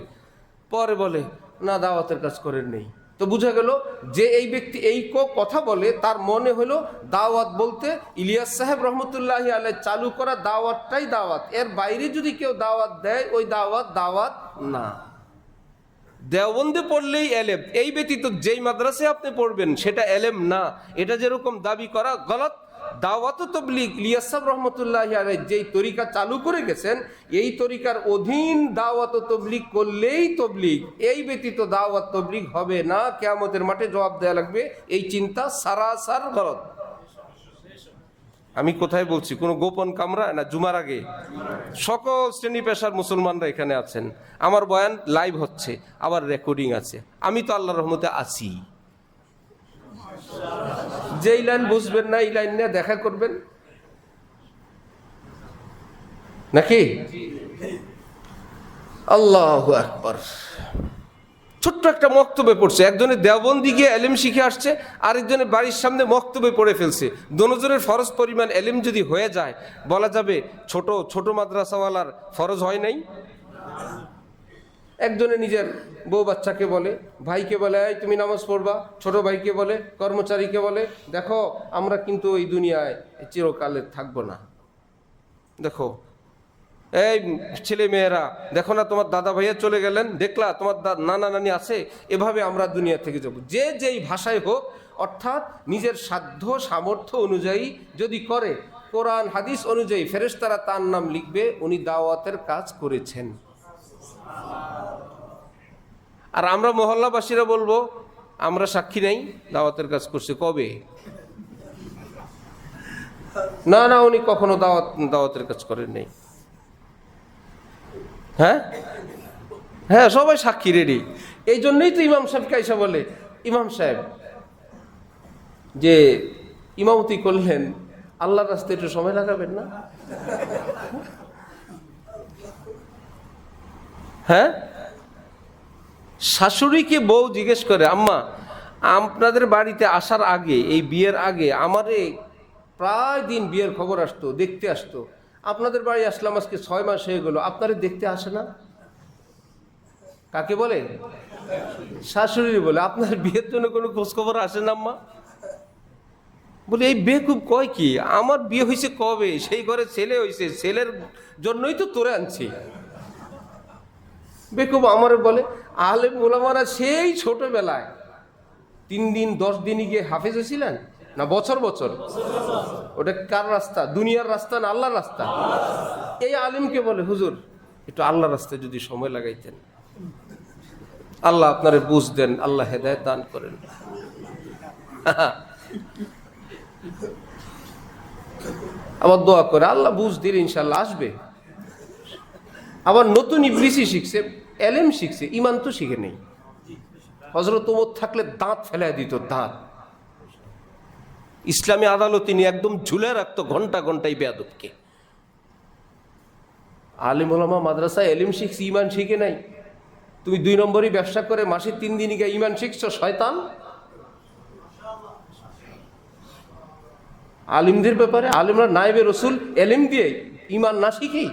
পরে বলে না, দাওয়াতের কাজ করেন নেই। তো বোঝা গেল যে এই ব্যক্তি এই কথা বলে তার মনে হলো দাওয়াত বলতে ইলিয়াস সাহেব রহমতুল্লাহি আলাইহি চালু করা দাওয়াতটাই দাওয়াত, এর বাইরে যদি কেউ দাওয়াত দেয় ওই দাওয়াত দাওয়াত না। দেওবন্দে পড়লেই এলেম, এই ব্যতীত যেই মাদ্রাসায় আপনি পড়বেন সেটা এলেম না, এটা যেরকম দাবি করা গলত। দাওয়াত ও তবলিগ ইলিয়াস সাহেব রহমতুল্লাহি আলাইহি যেই তরিকা চালু করে গেছেন, এই তরিকার অধীন দাওয়াত ও তবলিগ করলেই তবলিগ, এই ব্যতীত দাওয়াত তবলিগ হবে না। কিয়ামতের মাঠে জবাব দেওয়া লাগবে। এই চিন্তা সারাসার গলত। আমি কোথায় বলছি? কোনো গোপন কামরা না, জুমার আগে সকল শ্রেণী পেশার মুসলমানরা এখানে আছেন, আমার বয়ান লাইভ হচ্ছে, আবার রেকর্ডিং আছে, আমি তো আল্লাহর রহমতে আছি। যেই লাইন বুঝবেন না এই লাইন নিয়ে দেখা করবেন নাকি? আল্লাহু আকবার। ছোট্ট একটা মক্তবে পড়ছে, একজনের দেওবন্দি গিয়ে এলেম শিখে আসছে, আরেকজনের বাড়ির সামনে মক্তবে পড়ে ফেলছে। দোনোজনের ফরজ পরিমাণ এলেম যদি হয়ে যায়, বলা যাবে ছোট ছোট মাদ্রাসাওয়ালার ফরজ হয় নাই? একজনে নিজের বউ বাচ্চাকে বলে, ভাইকে বলে এই তুমি নামাজ পড়বা, ছোট ভাইকে বলে, কর্মচারীকে বলে দেখো আমরা কিন্তু এই দুনিয়ায় চিরকালে থাকবো না, দেখো এই ছেলে মেয়েরা দেখো না তোমার দাদা ভাইয়া চলে গেলেন, দেখলা তোমার নানা নানি আছে, এভাবে আমরা দুনিয়া থেকে যাব। যে যেই ভাষায় হোক, অর্থাৎ নিজের সাধ্য সামর্থ্য অনুযায়ী যদি করে, কোরআন হাদিস অনুযায়ী ফেরেশতারা তার নাম লিখবে উনি দাওয়াতের কাজ করেছেন। আর আমরা মহল্লাবাসীরা বলবো আমরা সাক্ষী নাই, দাওয়াতের কাজ করছে। কবে? না না, উনি কখনো দাওয়াতের কাজ করেন নাই। হ্যাঁ হ্যাঁ, সবাই সাক্ষী রেডি। এই জন্যই তো ইমাম সাহেবকে আইসা বলে, ইমাম সাহেব যে ইমামতি করলেন, আল্লাহর রাস্তায় একটু সময় লাগাবেন না? হ্যাঁ, শাশুড়িকে বউ জিজ্ঞেস করে, আম্মা আপনাদের বাড়িতে আসার আগে, এই বিয়ের আগে আমারে প্রায় দিন বিয়ের খবর আসতো, দেখতে আসতো, আপনাদের বাড়ি আসলাম আজকে 6 মাস হয়ে গেল, আপনারা দেখতে আসে না? কাকে বলে? শাশুড়ি বলে। আপনার বিয়ের জন্য কোনো খোঁজখবর আসে না আম্মা? বলে এই বেকুব কয় কি, আমার বিয়ে হয়েছে কবে, সেই ঘরে ছেলে হয়েছে, ছেলের জন্যই তো তোরে আনছি। বেকুব আমার বলে আলেম ওলামারা সেই ছোটবেলায় 3 দিন 10 দিনই গিয়ে হাফেজ হয়েছিলেন না বছর বছর? ওটা কার রাস্তা? দুনিয়ার রাস্তা না আল্লাহর রাস্তা? এই আলেমকে বলে হুজুর একটু আল্লাহর রাস্তায় যদি সময় লাগাইতেন, আল্লাহ আপনারে বুঝ দেন, আল্লাহ হেদায়েত দান করেন। আবার দোয়া করে আল্লাহ বুঝ দিলে ইনশাল্লাহ আসবে। আবার নতুন ইবলিসি শিখছে, এলেম শিখছে, ইমান তো শিখে নেই। হযরত ওমর থাকলে দাঁত ফেলায় দিত, দাঁত। ইসলামী আদালত তিনি একদম ঝুলে রাখতো ঘন্টা ঘন্টায় বেয়াদবকে। আলেম ওলামা মাদ্রাসায় এলিম শিখছি, ইমান শিখে নাই। তুমি 2 নম্বরই ব্যবসা করে মাসে 3 দিনই গিয়ে ইমান শিখছো, শয়তান। আলিমদের ব্যাপারে? আলিমরা নায়েবে রসুল, এলিম দিয়ে ইমান না শিখেই।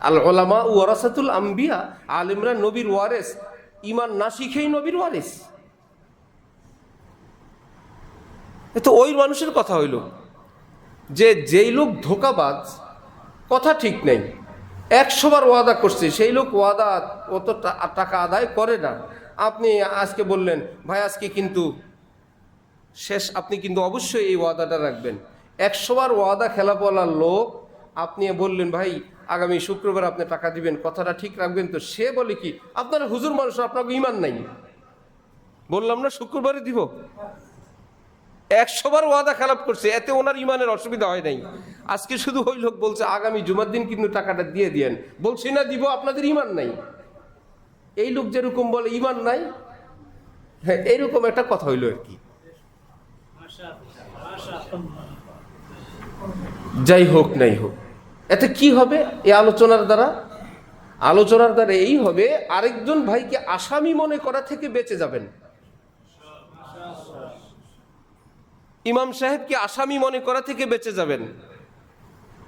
আল উলামা ওয়ারাসাতুল আম্বিয়া, আলিমরা নবীর ওয়ারেস, ইমান না শিখেই নবীর ওয়ারেস। এ তো ওই মানুষের কথা হইল যে যেই লোক ধোঁকাবাজ, কথা ঠিক নেই, 100 বার ওয়াদা করছে, সেই লোক ওয়াদা অত টাকা আদায় করে না। আপনি আজকে বললেন ভাই আজকে কিন্তু শেষ, আপনি কিন্তু অবশ্যই এই ওয়াদাটা রাখবেন। 100 বার ওয়াদা খেলাপওয়ালার লোক, আপনি বললেন ভাই আগামী শুক্রবার আপনি টাকা দিবেন, কথাটা ঠিক রাখবেন তো? সে বলে কি আপনার হুজুর মানুষ, আপনার ইমান নাই, বললাম না শুক্রবারে দিব। 100 বার ওয়াদা খেলাপ করছে, এতে ওনার ইমানের অসুবিধা হয় নাই। আজকে শুধু ওই লোক বলছে আগামী জুমার দিন কিন্তু টাকাটা দিয়ে দিয়েন, বলছি না দিব, আপনাদের ইমান নাই। এই লোক যেরকম বলে ইমান নাই, হ্যাঁ এইরকম একটা কথা হইল আর কি। যাই হোক নাই হোক, এতে কি হবে এই আলোচনার দ্বারা? আলোচনার দ্বারা এই হবে আরেকজন ভাইকে আসামি মনে করা থেকে বেঁচে যাবেন। ইমাম সাহেবকে আসামি মনে করা থেকে বেঁচে যাবেন,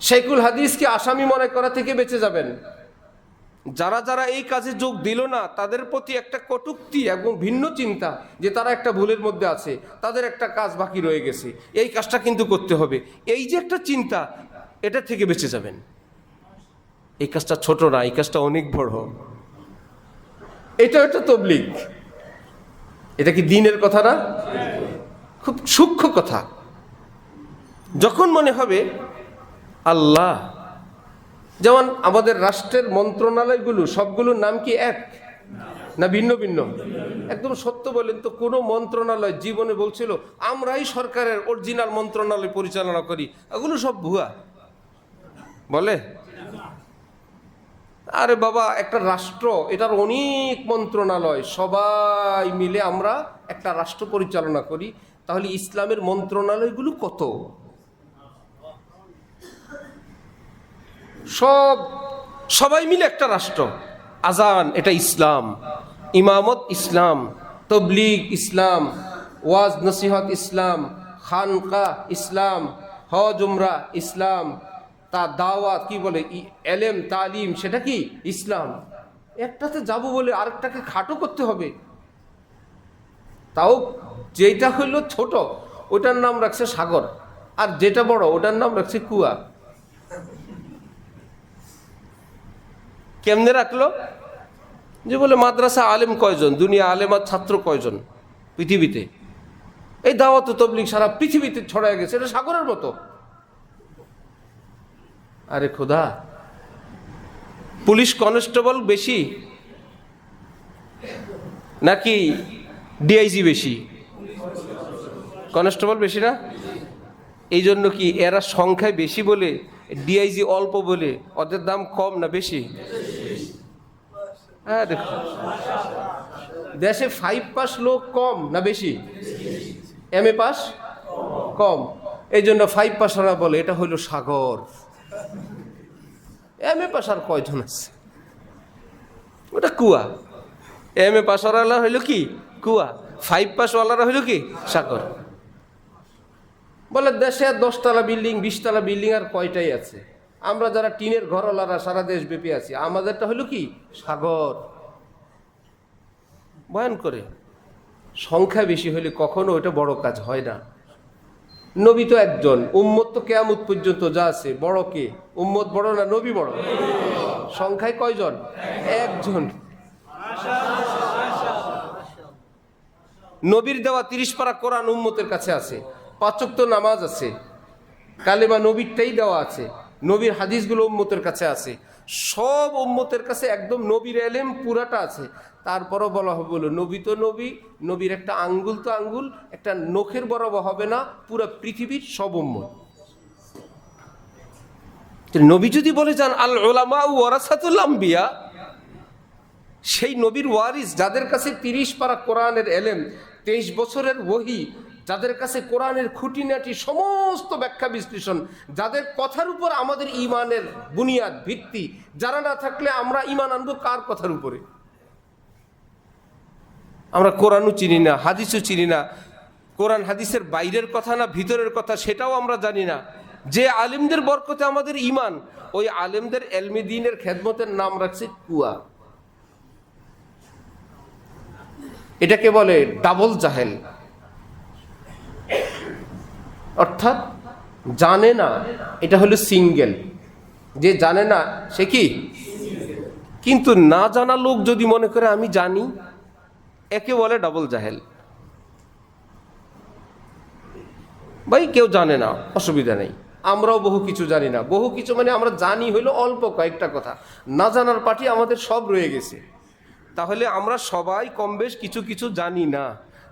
শেখুল হাদিসকে আসামি মনে করা থেকে বেঁচে যাবেন। যারা যারা এই কাজে যোগ দিল না তাদের প্রতি একটা কটূক্তি এবং ভিন্ন চিন্তা যে তারা একটা ভুলের মধ্যে আছে, তাদের একটা কাজ বাকি রয়ে গেছে, এই কাজটা কিন্তু করতে হবে, এই যে একটা চিন্তা, এটা থেকে বেঁচে যাবেন। এই কাজটা ছোট না, এই কাজটা অনেক বড়। এটা একটা তাবলীগ, এটা কি দ্বীনের কথা না? খুব সূক্ষ্ম কথা। যখন মনে হবে আল্লাহ, যেমন আমাদের রাষ্ট্রের মন্ত্রণালয়গুলো সবগুলোর নাম কি এক না ভিন্ন ভিন্ন? একদম সত্য বলেন তো, কোনো মন্ত্রণালয় জীবনে বলছিল আমরাই সরকারের অরিজিনাল মন্ত্রণালয় পরিচালনা করি? এগুলো সব ভুয়া বলে। আরে বাবা, একটা রাষ্ট্র, এটার অনেক মন্ত্রণালয়, সবাই মিলে আমরা একটা রাষ্ট্র পরিচালনা করি। তাহলে ইসলামের মন্ত্রণালয়গুলো কত? সবাই মিলে একটা রাষ্ট্র। আজান এটা ইসলাম, ইমামত ইসলাম, তবলিগ ইসলাম, ওয়াজ নসিহত ইসলাম, খানকা ইসলাম, হজ উমরা ইসলাম, তা দাওয়াত কি বলে এলেম তালিম সেটা কি ইসলাম। একটাতে যাব বলে আরেকটাকে খাটো করতে হবে। তাও যেটা হইল ছোট ওটার নাম রাখছে সাগর, আর যেটা বড় ওটার নাম রাখছে কুয়া। কেমনে রাখলো? যে বলে মাদ্রাসা আলেম কয়জন, দুনিয়া আলেম আর ছাত্র কয়জন পৃথিবীতে, এই দাওয়াত তাবলীগ সারা পৃথিবীতে ছড়ায় গেছে, এটা সাগরের মতো। আরে খোদা, পুলিশ কনস্টেবল বেশি নাকি ডিআইজি বেশি? কনস্টেবল বেশি না? এই জন্য কি এরা সংখ্যায় বেশি বলে ডিআইজি অল্প বলে ওদের দাম কম না বেশি? হ্যাঁ, দেশে 5 পাস লোক কম না বেশি? MA পাস কম, এই জন্য 5 পাসারা বলে এটা হইল সাগর। MA পাস আর কয়জন আছে? ওটা কুয়া। MA পাসওয়ালা হইল কি কুয়া, 5 পাসওয়ালারা হইল কি সাগর। বলে দেশে 10 তলা বিল্ডিং 20 তলা বিল্ডিং আর কয়টাই আছে? আমরা যারা টিনের ঘরওয়ালারা সারা দেশ ব্যাপী আছি, আমাদেরটা হইল কি সাগর। বয়ান করে সংখ্যা বেশি হলে কখনো ওইটা বড় কাজ হয় না। নবী তো একজন, উম্মত তো কিয়ামত পর্যন্ত যা আছে, বড় কে? উম্মত বড় না নবী বড়? সংখ্যায় কয়জন? একজন। নবীর দেওয়া 30 পারা কোরআন উম্মতের কাছে আছে, 5 ওয়াক্ত নামাজ আছে, কালেমা নবীরটাই দেওয়া আছে, নবীর হাদিসগুলো উম্মতের কাছে আছে, সব উম্মতের কাছে একদম নবীর এলেম পুরাটা আছে। তারপরও বলা হবে বলো নবী তো নবী, নবীর একটা আঙ্গুল তো আঙ্গুল, একটা নখের বরাবর হবে না পুরো পৃথিবীর সব উম্মত। নবী যদি বলে যান আল উলামা ওয়ারাসাতুল আম্বিয়া, সেই নবীর ওয়ারিস যাদের কাছে 30 পারা কোরআনের এলেম, 23 বছরের ওহী, যাদের কাছে কোরআনের খুঁটিনাটি সমস্ত ব্যাখ্যা বিশ্লেষণ, যাদের কথার উপর আমাদের ইমানের বুনিয়াদ ভিত্তি, যারা না থাকলে আমরা ইমান আনবো কার কথার উপরে? আমরা কোরআনও চিনি না, হাদিসও চিনি না, কোরআন হাদিসের বাইরের কথা না ভিতরের কথা সেটাও আমরা জানি না। যে আলেমদের বরকতে আমাদের ইমান, ওই আলেমদের এলমে দ্বীনের খেদমতের নাম রাখছে কুয়া। এটাকে বলে ডাবল জাহেল, অর্থাৎ জানে না, এটা হলো সিঙ্গেল। যে জানে না সে কি? কিন্তু না জানা লোক যদি মনে করে আমি জানি, একে বলে ডাবল জাহেল। ভাই কেউ জানে না, অসুবিধা নেই, আমরাও বহু কিছু জানি না। বহু কিছু মানে আমরা জানি হইলো অল্প কয়েকটা কথা, না জানার পাটি আমাদের সব রয়ে গেছে। তাহলে আমরা সবাই কম বেশ কিছু কিছু জানি না।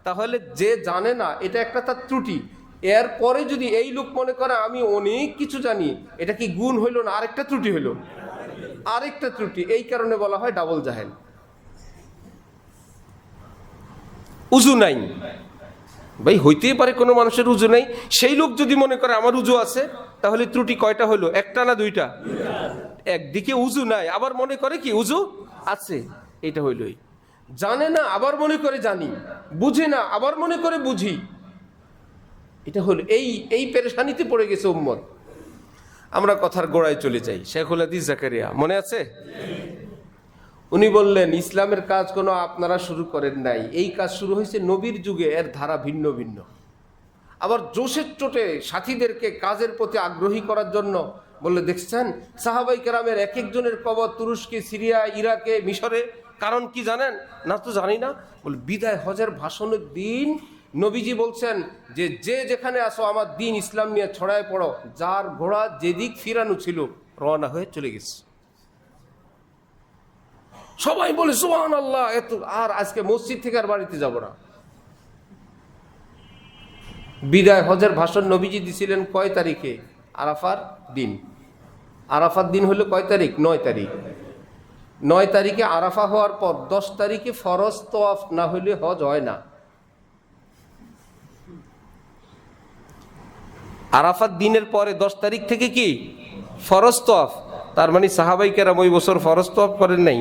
তাহলে যে জানে না এটা একটা তার ত্রুটি। এরপরে যদি এই লোক মনে করে আমি অনেক কিছু জানি, এটা কি গুণ হইল না আরেকটা ত্রুটি হইল? আরেকটা ত্রুটি। এই কারণে বলা হয় ডাবল জাহেল। উজু নাই, ভাই হইতেই পারে কোনো মানুষের উজু নাই, সেই লোক যদি মনে করে আমার উজু আছে, তাহলে ত্রুটি কয়টা হইল? একটা না দুইটা? একদিকে উজু নাই আবার মনে করে কি উজু আছে, এটা হইলই। জানে না আবার মনে করে জানি, বুঝে না আবার মনে করে বুঝি, এটা হলো এই পেরেশানিতে পড়ে গেছে উম্মত। আমরা কথার গোড়ায় চলে যাই। শেখুল হাদিস জাকারিয়া মনে আছে? উনি বললেন ইসলামের কাজ কোনো আপনারা শুরু করেন নাই, এই কাজ শুরু হয়েছে নবীর যুগে, এর ধারা ভিন্ন ভিন্ন। আবার জোশের চোটে সাথীদেরকে কাজের প্রতি আগ্রহী করার জন্য বললে, দেখছেন সাহাবাই কেরামের এক একজনের কবর তুরস্কে, সিরিয়া, ইরাকে, মিশরে। কারণ কি জানেন? না তো জানি না। বলে বিদায় হজের ভাষণের দিন নবীজি বলছেন যে যে যেখানে আসো আমার দিন ইসলাম নিয়ে ছড়ায় পড়ো, যার ঘোড়া যেদিক ফিরানো ছিল রওনা হয়ে চলে গেছে। সবাই বলে সুবহানাল্লাহ, এত আর আজকে মসজিদ থেকে আর বাড়িতে যাব না। বিদায় হজের ভাষণ নবীজি দিছিলেন কয় তারিখে? আরাফার দিন। আরাফার দিন হলো কয় তারিখ? 9 তারিখ। 9 তারিখে আরাফা হওয়ার পর 10 তারিখে ফরজ তওয়াফ না হলে হজ হয় না। আরাফার দিনের পরে 10 তারিখ থেকে কি ফরজ তওয়াফ। তার মানে সাহাবাই কেরাম ওই বছর ফরজ তওয়াফ করেন নাই।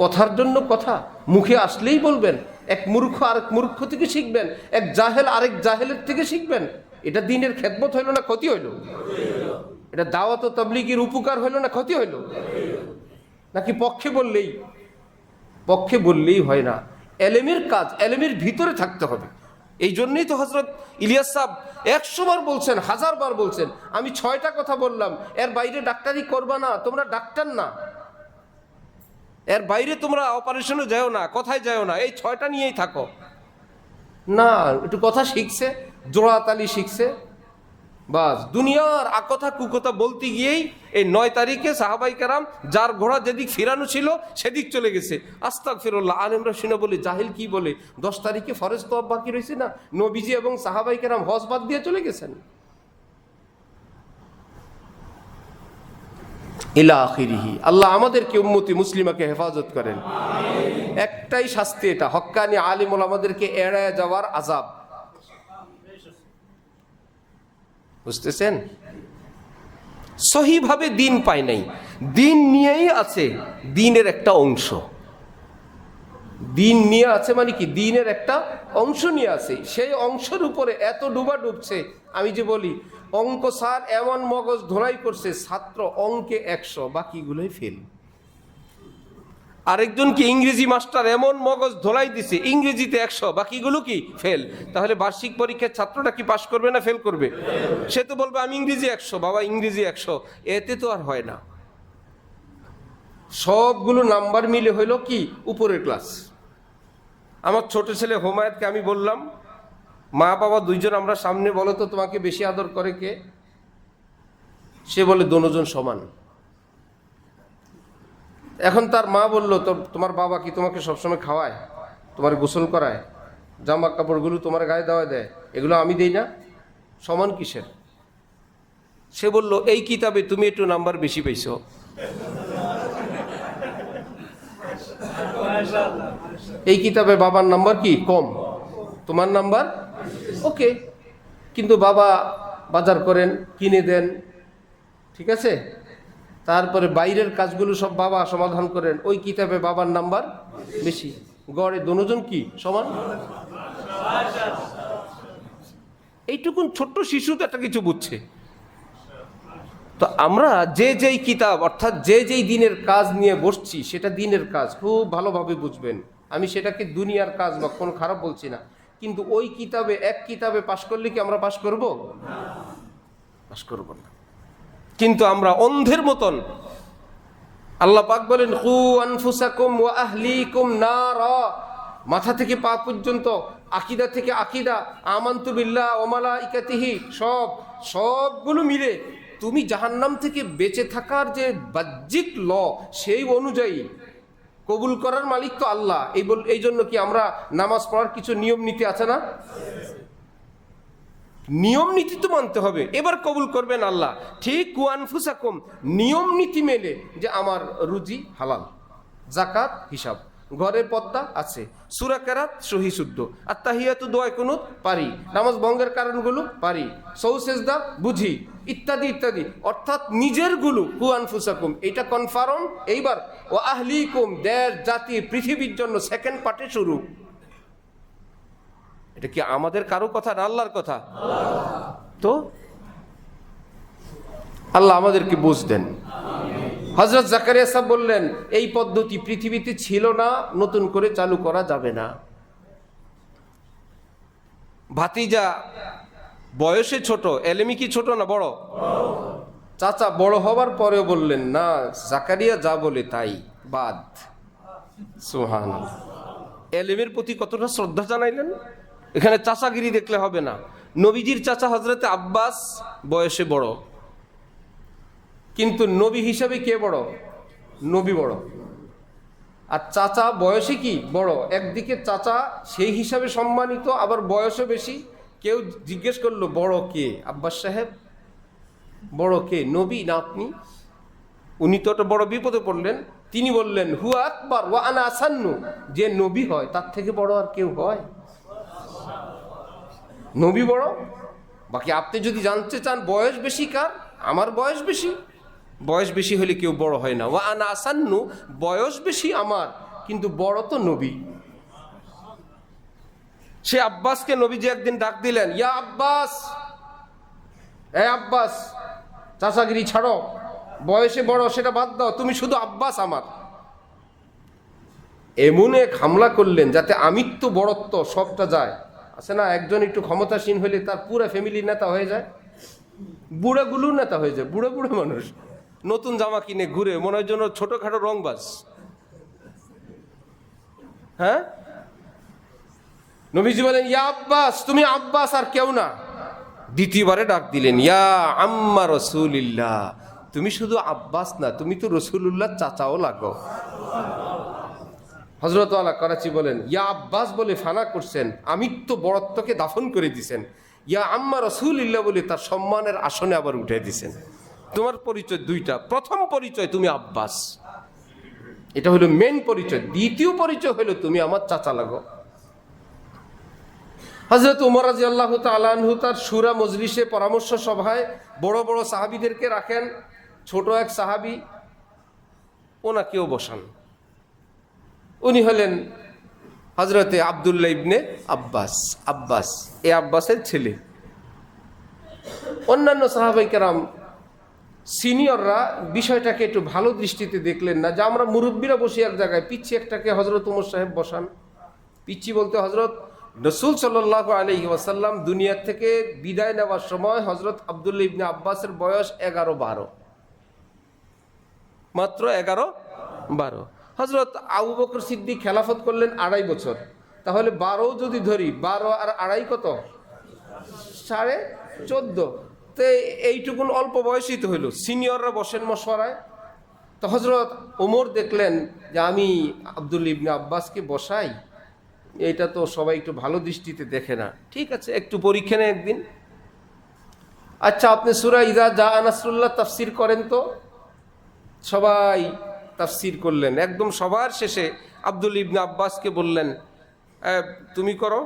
কথার জন্য কথা, মুখে আসলেই বলবেন। এক মূর্খ আরেক মূর্খ থেকে শিখবেন, এক জাহেল আরেক জাহেলের থেকে শিখবেন। এটা দ্বীনের খেদমত হইল না ক্ষতি হইল? এটা দাওয়াত ও তাবলীগের উপকার হইল না ক্ষতি হইল? নাকি পক্ষে বললেই হয় না? এলেমের কাজ এলেমের ভিতরে থাকতে হবে। এই জন্যই তো হযরত ইলিয়াস সাহেব 100 বার বলছেন, 1000 বার বলছেন, আমি 6টা কথা বললাম, এর বাইরে ডাক্তারি করবা না, তোমরা ডাক্তার না, এর বাইরে তোমরা অপারেশনে যাও না, কথায় যাও না, এই 6টা নিয়েই থাকো। না, একটু কথা শিখছে, জোড়াতালি শিখছে, বাস দুনিয়ার আকথা কুকথা বলতে গিয়েই এই 9 তারিখে সাহাবাই কেরাম যার ঘোড়া যেদিক ফিরানো ছিল সেদিক চলে গেছে। আস্তাগফিরুল্লাহ। আলেমরা শুনে বলে জাহিল কি বলে, 10 তারিখে ফরজ তওয়াফ বাকি রয়েছে না, নবীজি এবং সাহাবাই কেরাম হজ বাদ দিয়ে চলে গেছেন। ইলা আখিরিহি। আল্লাহ আমাদেরকে উম্মতি মুসলিমাকে হেফাজত করেন। একটাই শাস্তি, এটা হক্কানি আলিম ওলামাদেরকে এড়ায় যাওয়ার আযাব। বুঝতেছেন? সহিভাবে দিন পায় নাই, দিন নিয়েই আছে, দিনের একটা অংশ। দিন নিয়ে আছে মানে কি? দিনের একটা অংশ নিয়ে আছে, সেই অংশের উপরে এত ডুবা ডুবছে। আমি যে বলি অঙ্ক স্যার এমন মগজ ধোলাই করছে, ছাত্র অঙ্কে 100, বাকিগুলোই ফেল। আরেকজন কি ইংরেজি মাস্টার এমন মগজ ধোলাই দিছে, ইংরেজিতে 100, বাকিগুলো কি ফেল। তাহলে বার্ষিক পরীক্ষার ছাত্রটা কি পাশ করবে না ফেল করবে? সে তো বলবে আমি ইংরেজি 100, বাবা ইংরেজি 100, এতে তো আর হয় না। সবগুলো নাম্বার মিলে হইল কি উপরের ক্লাস। আমার ছোট ছেলে হোমায়েতকে আমি বললাম, মা বাবা দুইজন আমরা সামনে, বলো তো তোমাকে বেশি আদর করে কে? সে বলে দোনোজন সমান। এখন তার মা বললো, তোমার বাবা কি তোমাকে সবসময় খাওয়ায়, তোমার গোসল করায়, জামা কাপড়গুলো তোমার গায়ে দেওয়া দেয়, এগুলো আমি দেই না, সমান কিসের? সে বলল এই কিতাবে তুমি একটু নাম্বার বেশি পাইছো। এই কিতাবে বাবার নাম্বার কি কম, তোমার নাম্বার ওকে। কিন্তু বাবা বাজার করেন, কিনে দেন, ঠিক আছে, তারপরে বাইরের কাজগুলো সব বাবা সমাধান করেন, ওই কিতাবে বাবার নাম্বার বেশি। গড়ে দুজন কি সমান? এইটুকুন ছোট্ট শিশু তো একটা কিছু বুঝছে। তো আমরা যে যেই কিতাব অর্থাৎ যে যেই দিনের কাজ নিয়ে বসছি সেটা দিনের কাজ, খুব ভালোভাবে বুঝবেন। আমি সেটাকে দুনিয়ার কাজ বা কোনো খারাপ বলছি না, কিন্তু ওই কিতাবে এক কিতাবে পাশ করলে কি আমরা পাশ করব? পাশ করব না। কিন্তু আমরা অন্ধের মতন, আল্লাহ পাক বলেন কু আনফুসাকুম ওয়া আহলিকুম নারা, মাথা থেকে পা পর্যন্ত, আকিদা থেকে আকিদা, আমানতু বিল্লাহ ওয়া মালাইকাতিহি, সবগুলো মিলে তুমি জাহান্নাম থেকে বেঁচে থাকার যে বাহ্যিক ল সেই অনুযায়ী কবুল করার মালিক তো আল্লাহ। এই জন্য কি আমরা নামাজ পড়ার কিছু নিয়ম নীতি আছে না? নিয়ম নীতি তো মানতে হবে, এবার কবুল করবেন আল্লাহ। ঠিক কু আনফুসাকুম, নিয়ম নীতি মেলে যে আমার রুজি হালাল, যাকাত হিসাব, ঘরের পর্দা আছে, সূরা কেরাত সহি শুদ্ধ, আত্তাহিয়াতু দোয়া কুনুত পারি, নামাজ ভঙ্গের কারণগুলো পারি, সৌ সেজদা বুঝি, ইত্যাদি ইত্যাদি। অর্থাৎ নিজের গুলো কু আনফুসাকুম এটা কনফার্ম। এইবার ও আহলিকুম, দেশ জাতি পৃথিবীর জন্য সেকেন্ড পার্টে শুরু। এটা কি আমাদের কারো কথা না আল্লাহর কথা? তো আল্লাহ আমাদেরকে বুঝ দেন। হযরত জাকারিয়া সাহেব বললেন এই পদ্ধতি পৃথিবীতে ছিল না, নতুন করে চালু করা যাবে না। ভাতিজা বয়সে ছোট, এলেমি কি ছোট না বড়? চাচা বড় হবার পরেও বললেন না, জাকারিয়া যা বলে তাই বাদ। সুবহানাল্লাহ। এলেমের প্রতি কতটা শ্রদ্ধা জানাইলেন। এখানে চাচাগিরি দেখলে হবে না। নবীজির চাচা হযরতে আব্বাস বয়সে বড়, কিন্তু নবী হিসাবে কে বড়? নবী বড়। আর চাচা বয়সে কি বড়? একদিকে চাচা সেই হিসাবে সম্মানিত, আবার বয়সও বেশি। কেউ জিজ্ঞেস করলো বড় কে? আব্বাস সাহেব বড় কে, নবী না আপনি? উনি তো একটা বড় বিপদে পড়লেন। তিনি বললেন হুয়া আকবার ওয়া আনা আসান্নু, যে নবী হয় তার থেকে বড় আর কেউ হয়? নবী বড়। বাকি আপনি যদি জানতে চান বয়স বেশি কার, আমার বয়স বেশি। বয়স বেশি হলে কেউ বড় হয় না। ওয়া আনা আসান্নু, বয়স বেশি আমার, কিন্তু বড় তো নবী। সে আব্বাসকে নবীজি একদিন ডাক দিলেন, ইয়া আব্বাস, এ আব্বাস, চাচাগিরি ছাড়ো, বয়সে বড় সেটা বাদ দাও, তুমি শুধু আব্বাস আমার। এমন এক হামলা করলেন যাতে আমিত্ব বড়ত্ব সবটা যায়। আছে না, একজন একটু ক্ষমতাসীন হলে তার পুরো ফ্যামিলির নেতা হয়ে যায়, বুড়াগুলো নেতা হয়ে যায়। বুড়ো বুড়ো মানুষ নতুন জামা কিনে ঘুরে, মনে হয় জন্য ছোটখাটো রংবাজ। হ্যাঁ, নবীজি বলেন ইয়া আব্বাস, তুমি আব্বাস আর কেউ না। দ্বিতীয়বারে ডাক দিলেন ইয়া আম্মা রাসূলিল্লাহ, তুমি শুধু আব্বাস না, তুমি তো রাসূলুল্লাহ চাচাও লাগো। হযরত আলা করাচি বলেন ইয়া আব্বাস বলে ফানা করছেন, আমিত্ব বড়ত্বকে দাফন করে দিছেন। ইয়া আম্মা রাসূলিল্লাহ বলে তার সম্মানের আসনে আবার উঠে দিছেন। তোমার পরিচয় দুইটা, প্রথম পরিচয় তুমি আব্বাস, এটা হলো মেন পরিচয়। দ্বিতীয় পরিচয় হলো তুমি আমার চাচা লাগো। হযরত ওমর রাদিয়াল্লাহু তাআলা আনহু তার শুরা মজলিসে, পরামর্শ সভায় বড় বড় সাহাবীদেরকে রাখেন। ছোট এক সাহাবী ওনাকেও বসান। উনি হলেন হযরতে আব্দুল্লাহ ইবনে আব্বাস। আব্বাস এ আব্বাসের ছেলে। অন্যান্য সাহাবায়ে কেরাম সিনিয়ররা বিষয়টাকে একটু ভালো দৃষ্টিতে দেখলেন না, যে আমরা মুরব্বীরা বসে এক জায়গায়, পিচ্ছি একটাকে হযরত ওমর সাহেব বসান। পিচ্ছি বলতে হযরত রাসূল সাল্লাল্লাহু আলাইহি ওয়াসাল্লাম দুনিয়া থেকে বিদায় নেওয়ার সময় হযরত আব্দুল্লাহ ইবনে আব্বাসের বয়স 11-12, মাত্র 11-12। হযরত আবু বকর সিদ্দিক খেলাফত করলেন 2.5 বছর। তাহলে 12 যদি ধরি, 12 আর 2.5 কত? 14.5। তো এইটুকুন অল্প বয়সই তো হইল। সিনিয়ররা বসেন মশওয়ারায়। তো হযরত ওমর দেখলেন যে আমি আব্দুল্লাহ ইবনে আব্বাসকে বসাই, এটা তো সবাই একটু ভালো দৃষ্টিতে দেখে না। ঠিক আছে, একটু পরীক্ষা নেই একদিন। আচ্ছা, আপনি সূরা ইযা জাআ নাসরুল্লাহ তাফসীর করেন তো। সবাই তাফসীর করলেন। একদম সবার শেষে আব্দুল্লাহ ইবনে আব্বাসকে বললেন তুমি করো।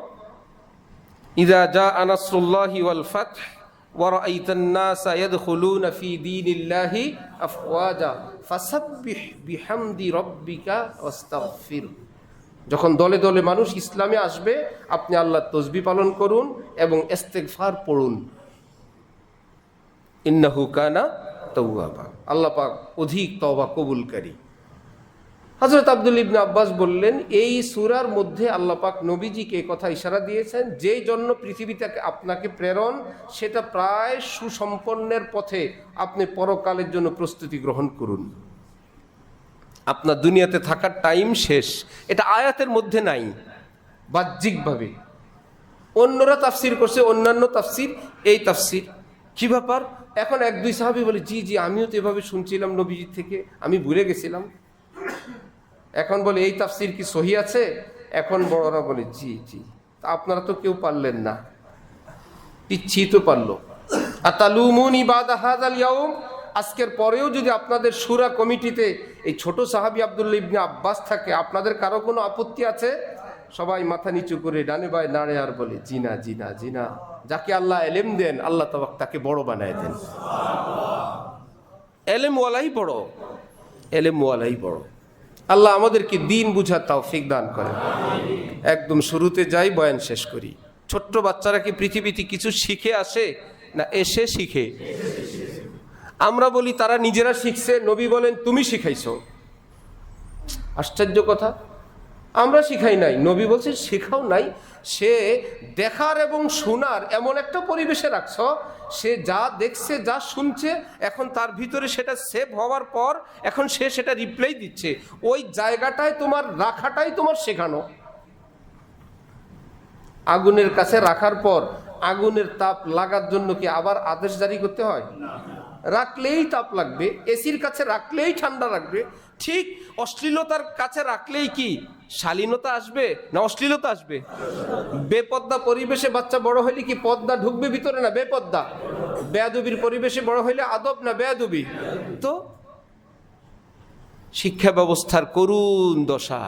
ইযা জাআ নাসরুল্লাহি ওয়াল ফাতহ ওয়া রাআইতান নাসা ইয়াদখুলুনা ফি দীনিল্লাহি আফওয়াজা ফাসাব্বিহ বিহামদি রাব্বিকা ওয়াস্তাগফির। যখন দলে দলে মানুষ ইসলামে আসবে, আপনি আল্লাহর তসবিহ পালন করুন এবং ইস্তেগফার পড়ুন। ইন্নাহু কানা তাওয়াবা, আল্লাহ পাক অধিক তওবা কবুলকারী। হযরত আব্দুল ইবনে আব্বাস বললেন, এই সূরার মধ্যে আল্লাহ পাক নবীজিকে কথা ইশারা দিয়েছেন, যেই জন্য পৃথিবীতে আপনাকে প্রেরণ, সেটা প্রায় সুসম্পন্নের পথে। আপনি পরকালের জন্য প্রস্তুতি গ্রহণ করুন। আপনার দুনিয়াতে থাকার টাইম শেষ। এটা আয়াতের মধ্যে নাই, বাহ্যিকভাবে অন্যরা তাফসির করছে, অন্যান্য তাফসির এই তাফসির। কি ব্যাপার? এখন এক দুই সাহাবী বলে, জি জি আমিও তো এভাবে শুনছিলাম নবীজির থেকে, আমি ভুলে গেছিলাম। এখন বলে এই তাফসির কি সহি আছে? এখন বড়রা বলে জি জি, আপনারা তো কেউ পারলেন না, পিচ্ছি তো পারলো। আতালুমুনি বাদা হাযাল ইয়াউম, আজকের পরেও যদি আপনাদের সূরা কমিটিতে এই ছোট সাহাবী আব্দুল্লাহ ইবনে আব্বাস থাকে, আপনাদের কারো কোনো আপত্তি আছে? সবাই মাথা নিচু করে ডানে বায়ে নাড়ে আর বলে জি না জি না জি না। যাকে আল্লাহ এলেম দেন, আল্লাহ তাকে বড় বানায় দেন। এলেমওয়ালাই বড়, এলেমওয়ালাই বড়। আল্লাহ আমাদেরকে দিন বুঝার তৌফিক দান করেন। একদম শুরুতে যাই, বয়ান শেষ করি। ছোট্ট বাচ্চারা কি পৃথিবীতে কিছু শিখে আসে না এসে শিখে? আমরা বলি তারা নিজেরা শিখছে, নবী বলেন তুমি শিখাইছো। আশ্চর্য কথা, আমরা শিখাই নাই, নবী বলছে শেখাও নাই। সে দেখার এবং শোনার এমন একটা পরিবেশে রাখছ, সে যা দেখছে যা শুনছে, এখন তার ভিতরে সেটা সেভ হওয়ার পর এখন সে সেটা রিপ্লাই দিচ্ছে। ওই জায়গাটায় তোমার রাখাটাই তোমার শেখানো। আগুনের কাছে রাখার পর আগুনের তাপ লাগার জন্য কি আবার আদেশ জারি করতে হয়? রাখলেই তাপ লাগবে। এসির কাছে রাখলেই ঠান্ডা রাখবে। ঠিক অশ্লীলতার কাছে রাখলেই কি শালীনতা আসবে না অশ্লীলতা আসবে? বেপর্দা পরিবেশে বাচ্চা বড় হইলে কি পর্দা ঢুকবে ভিতরে না বেপর্দা? বেয়াদবির পরিবেশে বড় হইলে আদব না বেয়াদবি? তো শিক্ষা ব্যবস্থার করুণ দশা।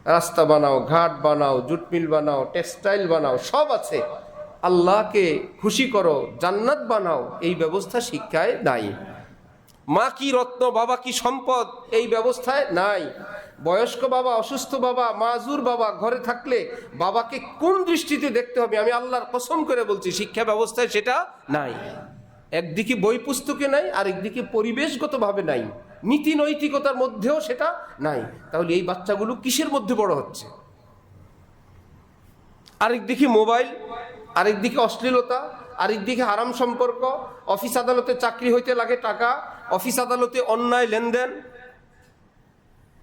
রাস্তা বানাও, ঘাট বানাও, জুট মিল বানাও, টেক্সটাইল বানাও, সব আছে। আল্লাহকে খুশি করো, জান্নাত বানাও, এই ব্যবস্থা শিক্ষায় নাই। মা কি রত্ন, বাবা কি সম্পদ, এই ব্যবস্থায় নাই। বয়স্ক বাবা, অসুস্থ বাবা, মাজুর বাবা ঘরে থাকলে বাবাকে কোন দৃষ্টিতে দেখতে হবে, আমি আল্লাহর কসম করে বলছি শিক্ষা ব্যবস্থায় সেটা নাই। একদিকে বই পুস্তকে নাই, আরেকদিকে পরিবেশগতভাবে নাই, নীতি নৈতিকতার মধ্যেও সেটা নাই। তাহলে এই বাচ্চাগুলো কিসের মধ্যে বড় হচ্ছে? আরেকদিকে মোবাইল, আরেকদিকে অশ্লীলতা, আরেকদিকে হারাম সম্পর্ক, অফিস আদালতে চাকরি হইতে লাগে টাকা, অফিস আদালতে অন্যায় লেনদেন,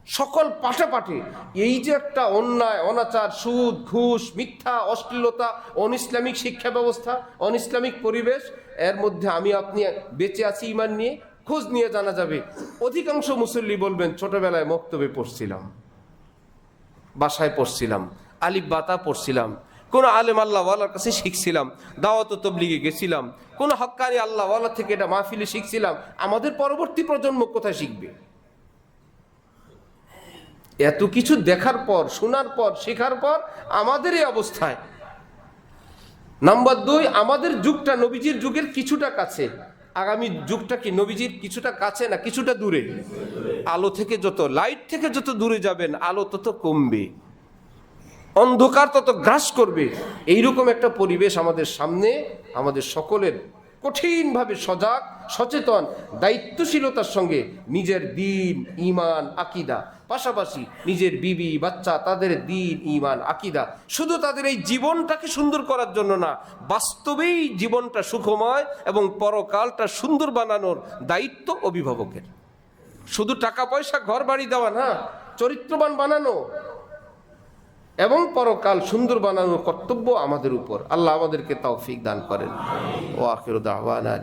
সকল পাঠে পাঠে এই যে একটা অন্যায়, অনাচার, সুদ, ঘুষ, মিথ্যা, অশ্লীলতা, অনইসলামিক শিক্ষা ব্যবস্থা, অনইসলামিক পরিবেশ, এর মধ্যে আমি আপনি বেঁচে আছি ইমান নিয়ে, খোঁজ নিয়ে জানা যাবে। অধিকাংশ মুসল্লি বলবেন ছোটবেলায় মক্তবে পড়ছিলাম, বাসায় পড়ছিলাম, আলিফ বাতা পড়ছিলাম, কোনো আলেম আল্লাহওয়ালার কাছে শিখছিলাম, দাওয়াত ও তবলিগে গেছিলাম, কোনো হক্কানি আল্লাহওয়ালা থেকে এটা মাহফিলে শিখছিলাম। আমাদের পরবর্তী প্রজন্ম কোথায় শিখবে? এত কিছু দেখার পর, শোনার পর, শেখার পর আমাদের এই অবস্থায়। নাম্বার 2, আমাদের যুগটা নবীজির যুগের কিছুটা কাছে, আগামী যুগটা কি নবীজির কিছুটা কাছে না কিছুটা দূরে? আলো থেকে যত, লাইট থেকে যত দূরে যাবেন, আলো তত কমবে, অন্ধকার তত গ্রাস করবে। এইরকম একটা পরিবেশ আমাদের সামনে। আমাদের সকলের কঠিনভাবে সজাগ, সচেতন, দায়িত্বশীলতার সঙ্গে নিজের দিন, ঈমান, আকীদা, পাশাপাশি নিজের বিবি, বাচ্চা, তাদের দিন, ঈমান, আকীদা, শুধু তাদের এই জীবনটাকে সুন্দর করার জন্য না, বাস্তবেই জীবনটা সুখময় এবং পরকালটা সুন্দর বানানোর দায়িত্ব অভিভাবকের। শুধু টাকা পয়সা, ঘর বাড়ি দেওয়া না, চরিত্রবান বানানো এবং পরকাল সুন্দর বানানোর কর্তব্য আমাদের উপর। আল্লাহ আমাদেরকে তৌফিক দান করেন। ওয়া আখিরু দাওয়ানা।